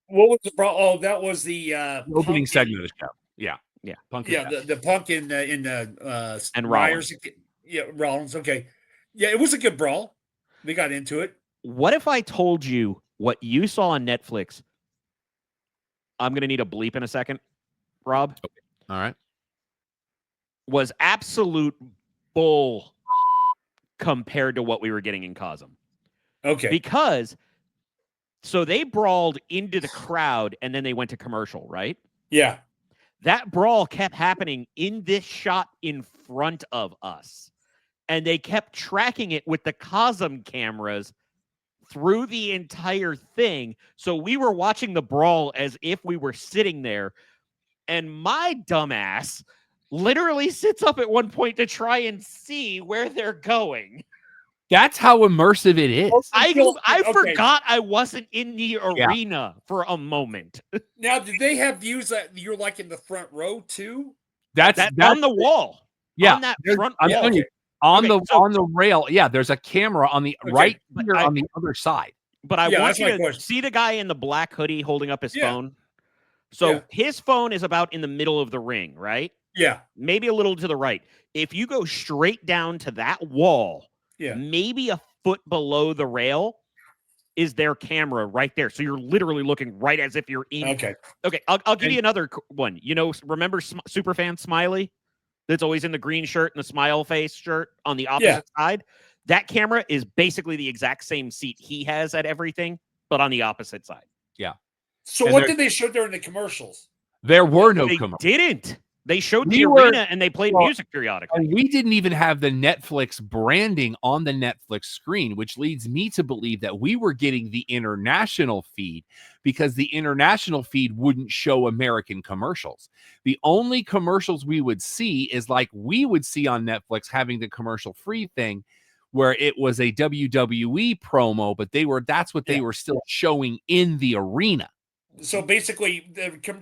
What was the brawl? Oh, that was the opening segment of the show. Yeah. Punk the Punk in and Rollins. Yeah, Rollins. Okay. Yeah, it was a good brawl. They got into it. What if I told you what you saw on Netflix? I'm going to need a bleep in a second, Rob. Okay. All right. Was absolute bull compared to what we were getting in Cosm. Okay. Because so they brawled into the crowd and then they went to commercial, right? Yeah. That brawl kept happening in this shot in front of us. And they kept tracking it with the Cosm cameras through the entire thing. So we were watching the brawl as if we were sitting there. And my dumbass literally sits up at one point to try and see where they're going. That's how immersive it is. I forgot I wasn't in the arena for a moment. Now, did they have views that you're like in the front row too? That's on the wall. Yeah, on that front I'm wall. telling you, on the rail. Yeah, there's a camera on the right here on the other side. But I want you to see the guy in the black hoodie holding up his phone. So his phone is about in the middle of the ring, right? Yeah. Maybe a little to the right. If you go straight down to that wall, maybe a foot below the rail is their camera right there. So you're literally looking right as if you're in. Okay. I'll give you another one. You know, remember Superfan Smiley? That's always in the green shirt and the smile face shirt on the opposite side. That camera is basically the exact same seat he has at everything, but on the opposite side. Yeah. So what did they show during the commercials? There were no commercials. They didn't. They showed the arena and they played music periodically. And we didn't even have the Netflix branding on the Netflix screen, which leads me to believe that we were getting the international feed because the international feed wouldn't show American commercials. The only commercials we would see is like we would see on Netflix having the commercial free thing where it was a WWE promo, but that's what they were still showing in the arena. So basically,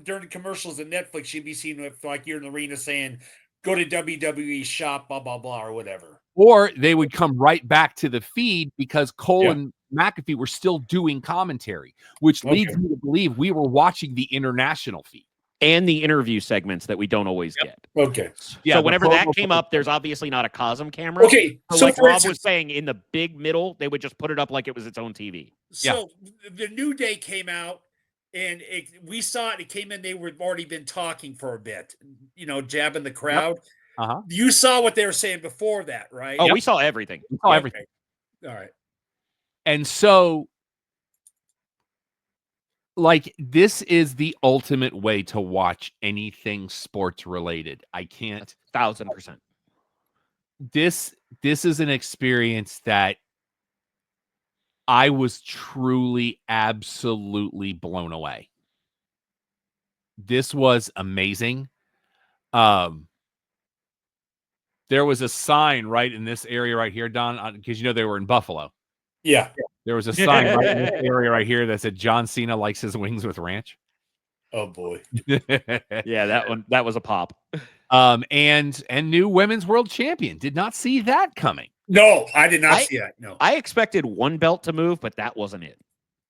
during the commercials at Netflix, you'd be seeing if like you're in the arena saying, "Go to WWE shop, blah blah blah," or whatever. Or they would come right back to the feed because Cole and McAfee were still doing commentary, which leads me to believe we were watching the international feed and the interview segments that we don't always get. Okay. So whenever that came up, there's obviously not a Cosm camera. Okay. So like Rob was saying, in the big middle, they would just put it up like it was its own TV. So the New Day came out. And we saw it. It came in. They were already been talking for a bit, jabbing the crowd. Yep. Uh-huh. You saw what they were saying before that, right? Oh, we saw everything. We saw everything. All right. And so, like, this is the ultimate way to watch anything sports related. I can't 1,000%. This is an experience that I was truly, absolutely blown away. This was amazing. There was a sign right in this area right here, Don, because they were in Buffalo. Yeah. There was a sign right in this area right here that said John Cena likes his wings with ranch. Oh boy. Yeah, that was a pop. And new women's world champion. Did not see that coming. No, I did not see that. No. I expected one belt to move, but that wasn't it.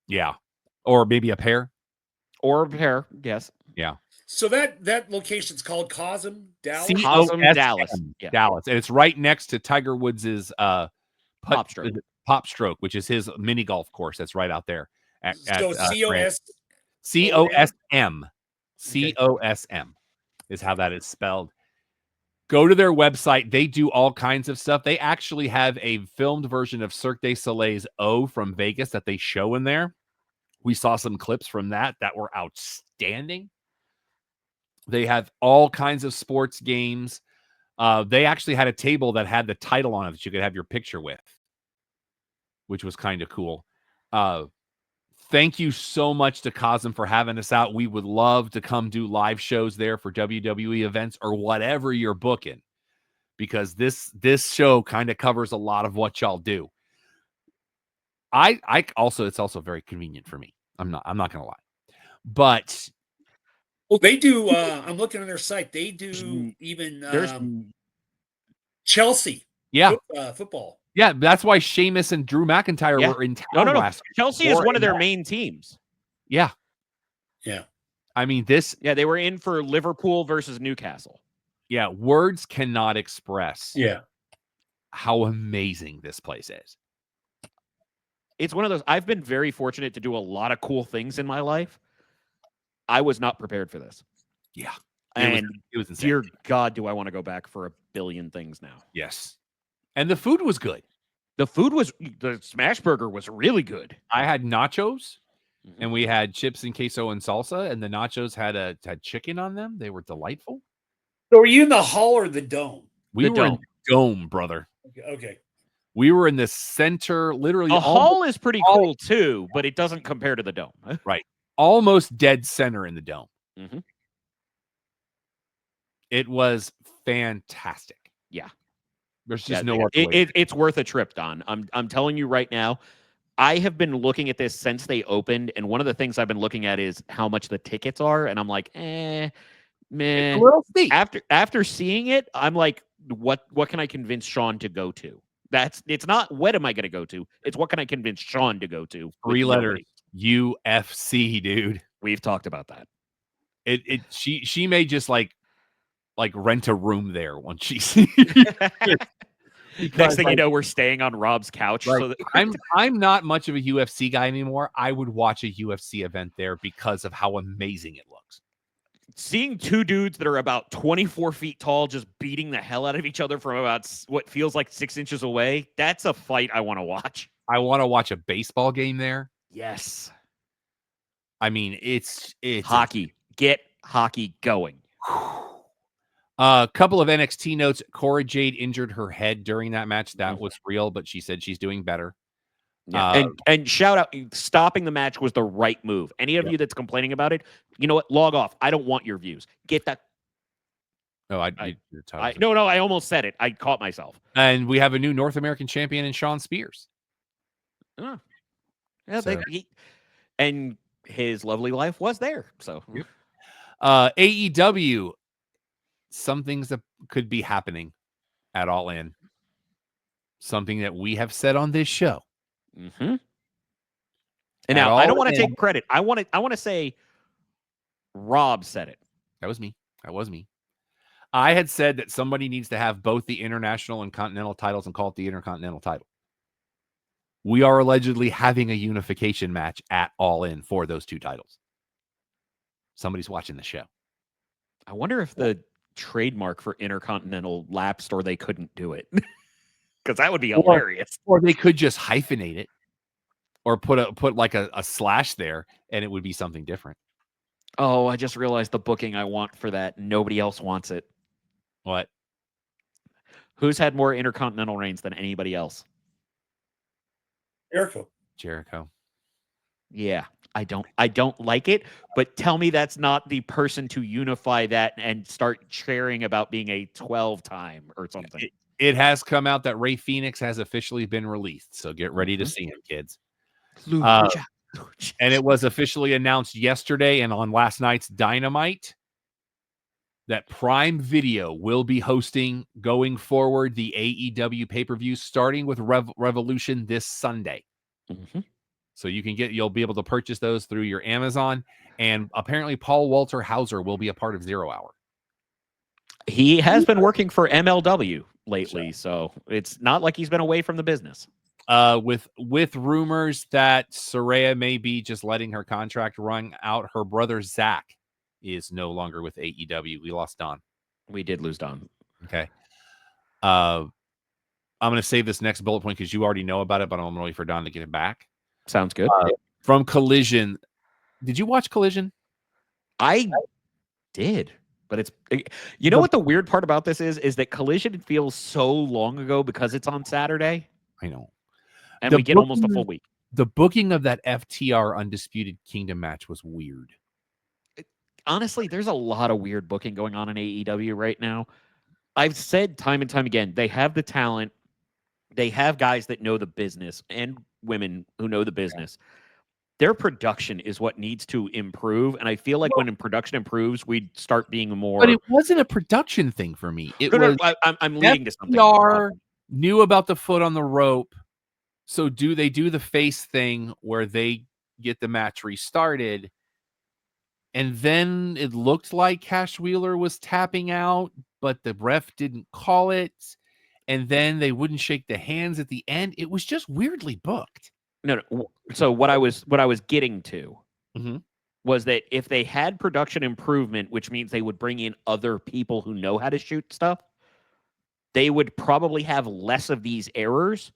Yeah. Or maybe a pair. Yes. Yeah. So that location's called Cosm, Dallas? Cosm, Dallas. Yeah. Dallas. And it's right next to Tiger Woods' Pop Stroke, which is his mini golf course that's right out there. So COS? COSM. COSM is how that is spelled. Go to their website. They do all kinds of stuff. They actually have a filmed version of Cirque du Soleil's O from Vegas that they show in there. We saw some clips from that were outstanding. They have all kinds of sports games. They actually had a table that had the title on it that you could have your picture with, which was kind of cool. Thank you so much to Cosm for having us out. We would love to come do live shows there for WWE events or whatever you're booking, because this show kind of covers a lot of what y'all do. It's also very convenient for me. I'm not gonna lie, but they do. I'm looking on their site. They do even Chelsea. Yeah, football. Yeah, that's why Sheamus and Drew McIntyre were in town last. Chelsea is one of their main teams. Yeah. Yeah. I mean, they were in for Liverpool versus Newcastle. Yeah, words cannot express how amazing this place is. It's one of those, I've been very fortunate to do a lot of cool things in my life. I was not prepared for this. Yeah. It was insane. Dear God, do I want to go back for a billion things now. Yes. And the food was good. The smash burger was really good. I had nachos, and we had chips and queso and salsa, and the nachos had chicken on them. They were delightful. So were you in the hall or the dome? We were in the dome, brother. Okay. We were in the center, literally. The hall is pretty cool too, but it doesn't compare to the dome. Right. Almost dead center in the dome. Mm-hmm. It was fantastic. Yeah. There's just no other way. It's worth a trip, Don. I'm telling you right now. I have been looking at this since they opened, and one of the things I've been looking at is how much the tickets are, and I'm like, man. It's a little steep. After seeing it, I'm like, what can I convince Sean to go to? It's not what am I going to go to? It's what can I convince Sean to go to? 3 letters. UFC, dude. We've talked about that. She may just like rent a room there once she's next thing you know, we're staying on Rob's couch. Right. So that I'm not much of a UFC guy anymore. I would watch a UFC event there because of how amazing it looks. Seeing two dudes that are about 24 feet tall just beating the hell out of each other from about what feels like 6 inches away, that's a fight I want to watch. I want to watch a baseball game there. Yes. I mean, it's hockey. Get hockey going. A couple of NXT notes. Cora Jade injured her head during that match. That was real, but she said she's doing better. Yeah. And shout out, stopping the match was the right move. Any of you that's complaining about it, you know what? Log off. I don't want your views. Get that. No, I almost said it. I caught myself. And we have a new North American champion in Shawn Spears. Oh. Yeah, and his lovely wife was there. So AEW, some things that could be happening at All In. Something that we have said on this show. Mm-hmm. And now I don't want to take credit. I want to say Rob said it. That was me. I had said that somebody needs to have both the international and continental titles and call it the Intercontinental title. We are allegedly having a unification match at All In for those two titles. somebody's watching the show. I wonder if the trademark for Intercontinental lapsed or they couldn't do it. Because that would be hilarious. Or they could just hyphenate it or put like a slash there and it would be something different. Oh, I just realized the booking I want for that. Nobody else wants it. What? Who's had more Intercontinental reigns than anybody else? Jericho. Yeah, I don't like it, but tell me that's not the person to unify that and start cheering about being a 12-time or something. It has come out that Rey Fenix has officially been released, so get ready to see him, kids. And it was officially announced yesterday and on last night's Dynamite that Prime Video will be hosting going forward the AEW pay-per-view starting with Revolution this Sunday. Mm-hmm. So you'll be able to purchase those through your Amazon, and apparently Paul Walter Hauser will be a part of 0 Hour. He has been working for MLW lately, so it's not like he's been away from the business. With rumors that Saraya may be just letting her contract run out. Her brother Zach is no longer with AEW. We lost Don. We did lose Don. Okay. I'm going to save this next bullet point because you already know about it, but I'm going to wait for Don to get it back. Sounds good. From Collision. Did you watch Collision? I did, but what the weird part about this is that Collision feels so long ago because it's on Saturday. I know. And we get almost a full week. The booking of that FTR Undisputed Kingdom match was weird. Honestly, there's a lot of weird booking going on in AEW right now. I've said time and time again, they have the talent. They have guys that know the business and women who know the business. Their production is what needs to improve. And I feel like when production improves, we'd start being more... But it wasn't a production thing for me. I'm leading to something. FTR knew about the foot on the rope. So they do the face thing where they get the match restarted. And then it looked like Cash Wheeler was tapping out, but the ref didn't call it. And then they wouldn't shake the hands at the end. It was just weirdly booked. No. So what I was getting to mm-hmm. was that if they had production improvement, which means they would bring in other people who know how to shoot stuff, they would probably have less of these errors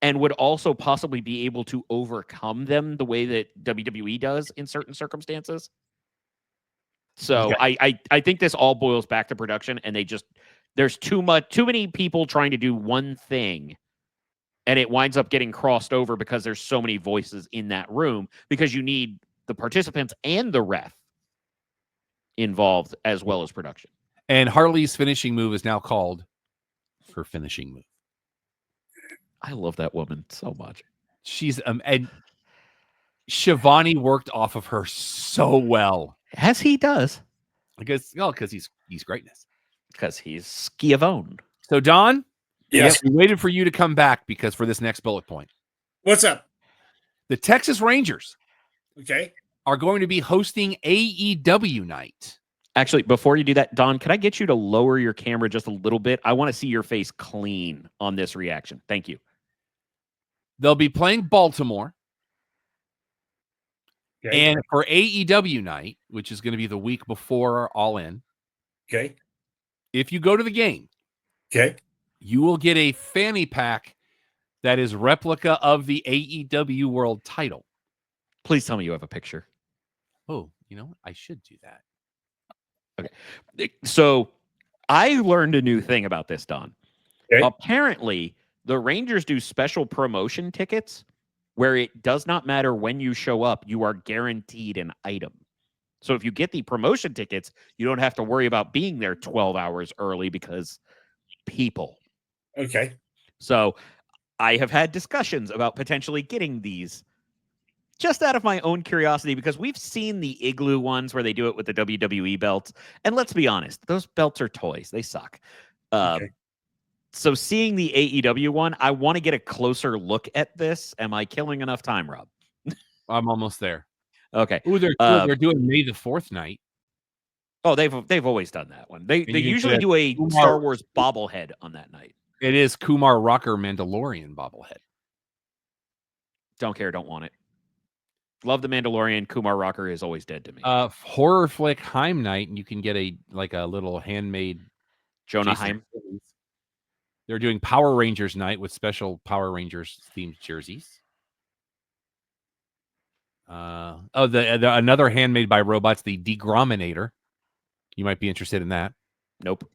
and would also possibly be able to overcome them the way that WWE does in certain circumstances. So okay. I think this all boils back to production, and there's too many people trying to do one thing, and it winds up getting crossed over because there's so many voices in that room because you need the participants and the ref involved as well as production. And Harley's finishing move is now called her finishing move. I love that woman so much. She's and Shivani worked off of her so well. As he does. Because he's greatness. Because he's Schiavone. So Don, yes, we waited for you to come back because for this next bullet point. What's up? The Texas Rangers are going to be hosting AEW night. Actually, before you do that, Don, can I get you to lower your camera just a little bit? I want to see your face clean on this reaction. Thank you. They'll be playing Baltimore. And for AEW night, which is going to be the week before All In. Okay. If you go to the game, you will get a fanny pack that is replica of the AEW World title. Please tell me you have a picture. Oh, I should do that. Okay. So I learned a new thing about this, Don. Okay. Apparently, the Rangers do special promotion tickets where it does not matter when you show up, you are guaranteed an item. So if you get the promotion tickets, you don't have to worry about being there 12 hours early because people. Okay. So I have had discussions about potentially getting these just out of my own curiosity because we've seen the Igloo ones where they do it with the WWE belts. And let's be honest, those belts are toys. They suck. So seeing the AEW one, I want to get a closer look at this. Am I killing enough time, Rob? I'm almost there. Okay. Ooh, they're doing May the 4th night. Oh, they've always done that one. They usually do a Star Wars bobblehead on that night. It is Kumar Rocker Mandalorian bobblehead. Don't care, don't want it. Love The Mandalorian. Kumar Rocker is always dead to me. Horror flick Heim night, and you can get a little handmade Jonah Jason Heim. Voorhees. They're doing Power Rangers night with special Power Rangers themed jerseys. Another handmade by robots, the Degrominator. You might be interested in that. Nope.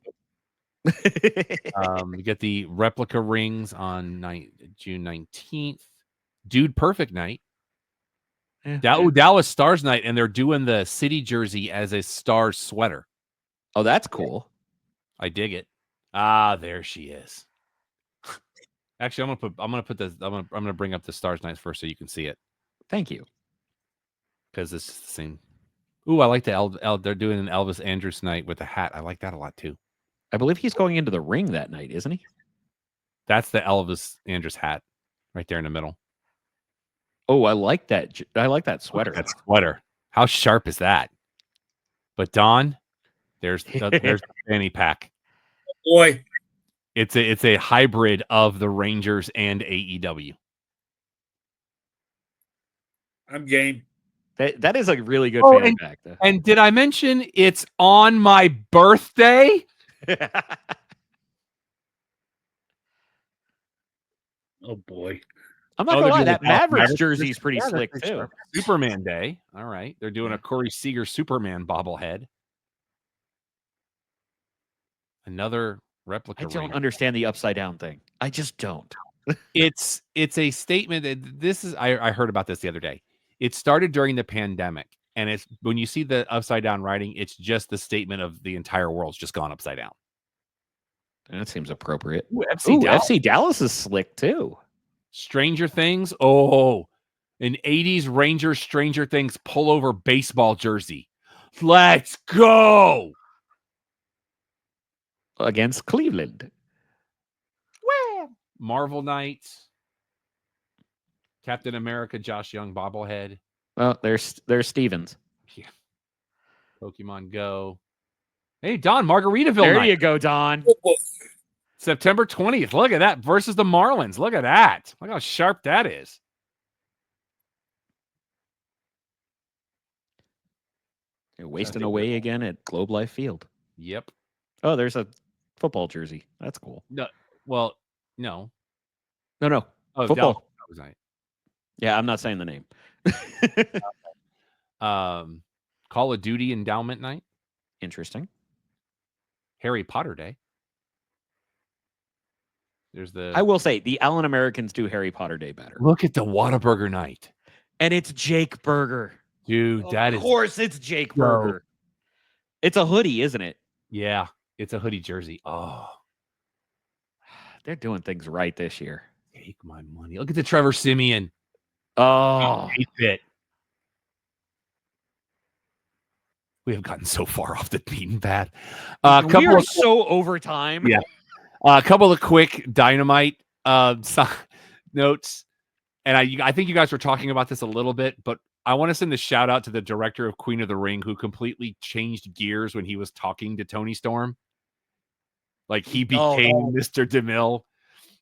You get the replica rings on June 19th. Dude Perfect night. Dallas Stars night, and they're doing the city jersey as a Stars sweater. Oh, that's cool. I dig it. Ah, there she is. Actually, I'm gonna bring up the Stars nights first so you can see it. Thank you. Because it's the same. Ooh, I like they're doing an Elvis Andrus night with a hat. I like that a lot too. I believe he's going into the ring that night, isn't he? That's the Elvis Andrus hat right there in the middle. Oh, I like that. I like that sweater. That sweater. How sharp is that? But Don, there's the fanny pack. Boy, it's a hybrid of the Rangers and AEW. I'm game. That is a really good fanny pack. Though. And did I mention it's on my birthday? Oh boy. I'm not gonna lie, that Mavericks jersey is pretty slick too. Superman Day. All right. They're doing a Corey Seager Superman bobblehead. Another replica. I don't understand the upside down thing. I just don't. It's a statement that this is I heard about this the other day. It started during the pandemic, and it's when you see the upside down writing, it's just the statement of the entire world's just gone upside down. That seems appropriate. Ooh, FC Dallas is slick too. Stranger Things. Oh, an 80s Rangers Stranger Things pullover baseball jersey. Let's go. Against Cleveland. Well, Marvel Knights. Captain America, Josh Young bobblehead. Well, there's Stevens. Yeah. Pokemon Go. Hey, Don, Margaritaville There night. you go, Don. September 20th. Look at that. Versus the Marlins. Look at that. Look how sharp that is. You're wasting away again at Globe Life Field. Yep. Oh, there's a football jersey. That's cool. No. Well, no. No. Oh, football. Night. Yeah, I'm not saying the name. Call of Duty Endowment Night. Interesting. Harry Potter Day. I will say the Allen Americans do Harry Potter Day better. Look at the Whataburger night. And it's Jake Burger. Dude, Of course it's Jake Burger. It's a hoodie, isn't it? Yeah, it's a hoodie jersey. Oh. They're doing things right this year. Take my money. Look at the Trevor Siemian. Oh, bit. We have gotten so far off the beaten path. We are so over time. Yeah. A couple of quick Dynamite notes. And I think you guys were talking about this a little bit, but I want to send a shout out to the director of Queen of the Ring who completely changed gears when he was talking to Tony Storm. Like he became Mr. DeMille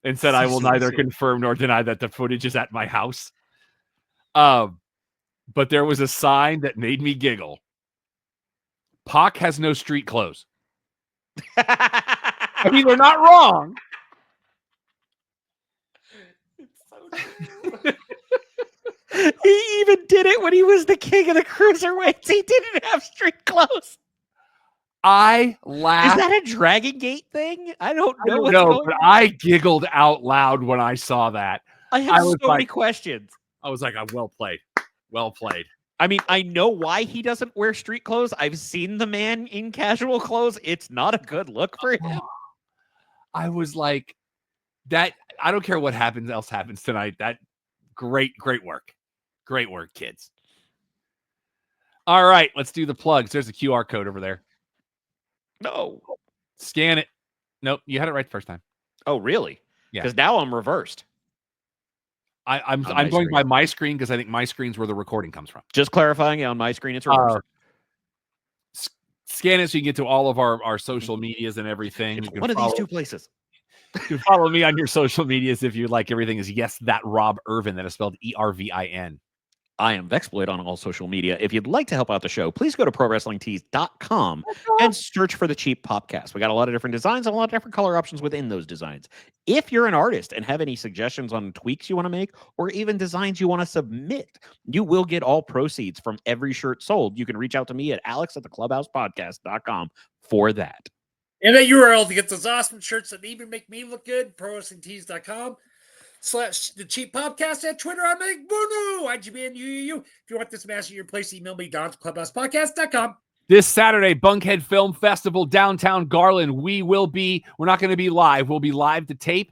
and said, I will neither confirm nor deny that the footage is at my house. But there was a sign that made me giggle. Pac has no street clothes. I mean, they're not wrong. It's so true. He even did it when he was the king of the cruiserweights. He didn't have street clothes. I laughed. Is that a Dragon Gate thing? I don't know. But I giggled out loud when I saw that. I have so many questions. I was like, well played. Well played. I mean, I know why he doesn't wear street clothes. I've seen the man in casual clothes. It's not a good look for him. I was like, that. I don't care what else happens tonight. That great work. Great work, kids. All right, let's do the plugs. There's a QR code over there. No. Scan it. Nope, you had it right the first time. Oh, really? Yeah. Because now I'm reversed. I'm going by my screen because I think my screen's where the recording comes from. Just clarifying, on my screen it's reversed. Scan it so you can get to all of our social medias and everything. It's one of these two places. You can follow me on your social medias if you like. Everything is Yes That Rob Irvin. That is spelled ERVIN. I am Vexploit on all social media. If you'd like to help out the show, please go to ProWrestlingTees.com and search for the Cheap Popcast. We got a lot of different designs and a lot of different color options within those designs. If you're an artist and have any suggestions on tweaks you want to make or even designs you want to submit, you will get all proceeds from every shirt sold. You can reach out to me at alex@theclubhousepodcast.com for that. And that URL to get those awesome shirts that even make me look good, ProWrestlingTees.com/the Cheap Podcast. At Twitter, I'm McBoonoo, IGBNUUU. If you want this master in your place, email me, Don, clubhousepodcast.com. This Saturday, Bunkhead Film Festival, downtown Garland. We're not going to be live. We'll be live to tape.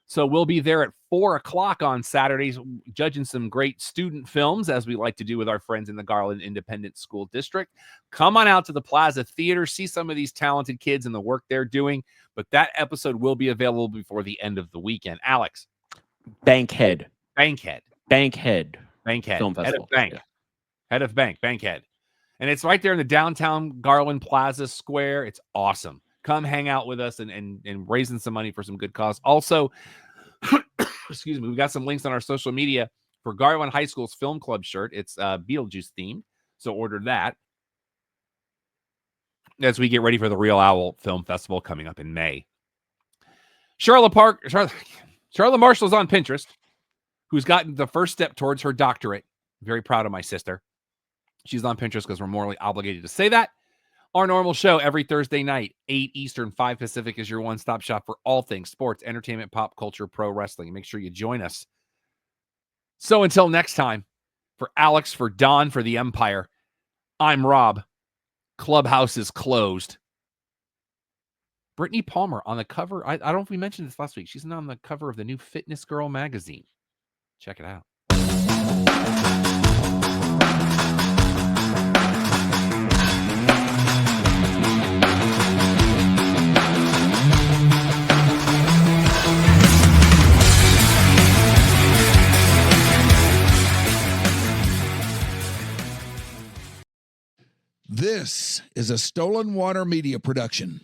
So we'll be there at 4 o'clock on Saturdays, judging some great student films, as we like to do with our friends in the Garland Independent School District. Come on out to the Plaza Theater, see some of these talented kids and the work they're doing. But that episode will be available before the end of the weekend. Alex. Bankhead. Film Festival. Head of Bank. Yeah. Head of Bank. Bankhead. And it's right there in the downtown Garland Plaza Square. It's awesome. Come hang out with us and raising some money for some good cause. Also, excuse me, we've got some links on our social media for Garland High School's Film Club shirt. It's Beetlejuice themed, so order that as we get ready for the Real Owl Film Festival coming up in May. Charlotte Marshall's on Pinterest, who's gotten the first step towards her doctorate. Very proud of my sister. She's on Pinterest because we're morally obligated to say that. Our normal show every Thursday night, 8 Eastern, 5 Pacific, is your one-stop shop for all things sports, entertainment, pop culture, pro wrestling. Make sure you join us. So until next time, for Alex, for Don, for the Empire, I'm Rob. Clubhouse is closed. Brittany Palmer on the cover. I don't know if we mentioned this last week. She's on the cover of the new Fitness Girl magazine. Check it out. This is a Stolen Water Media production.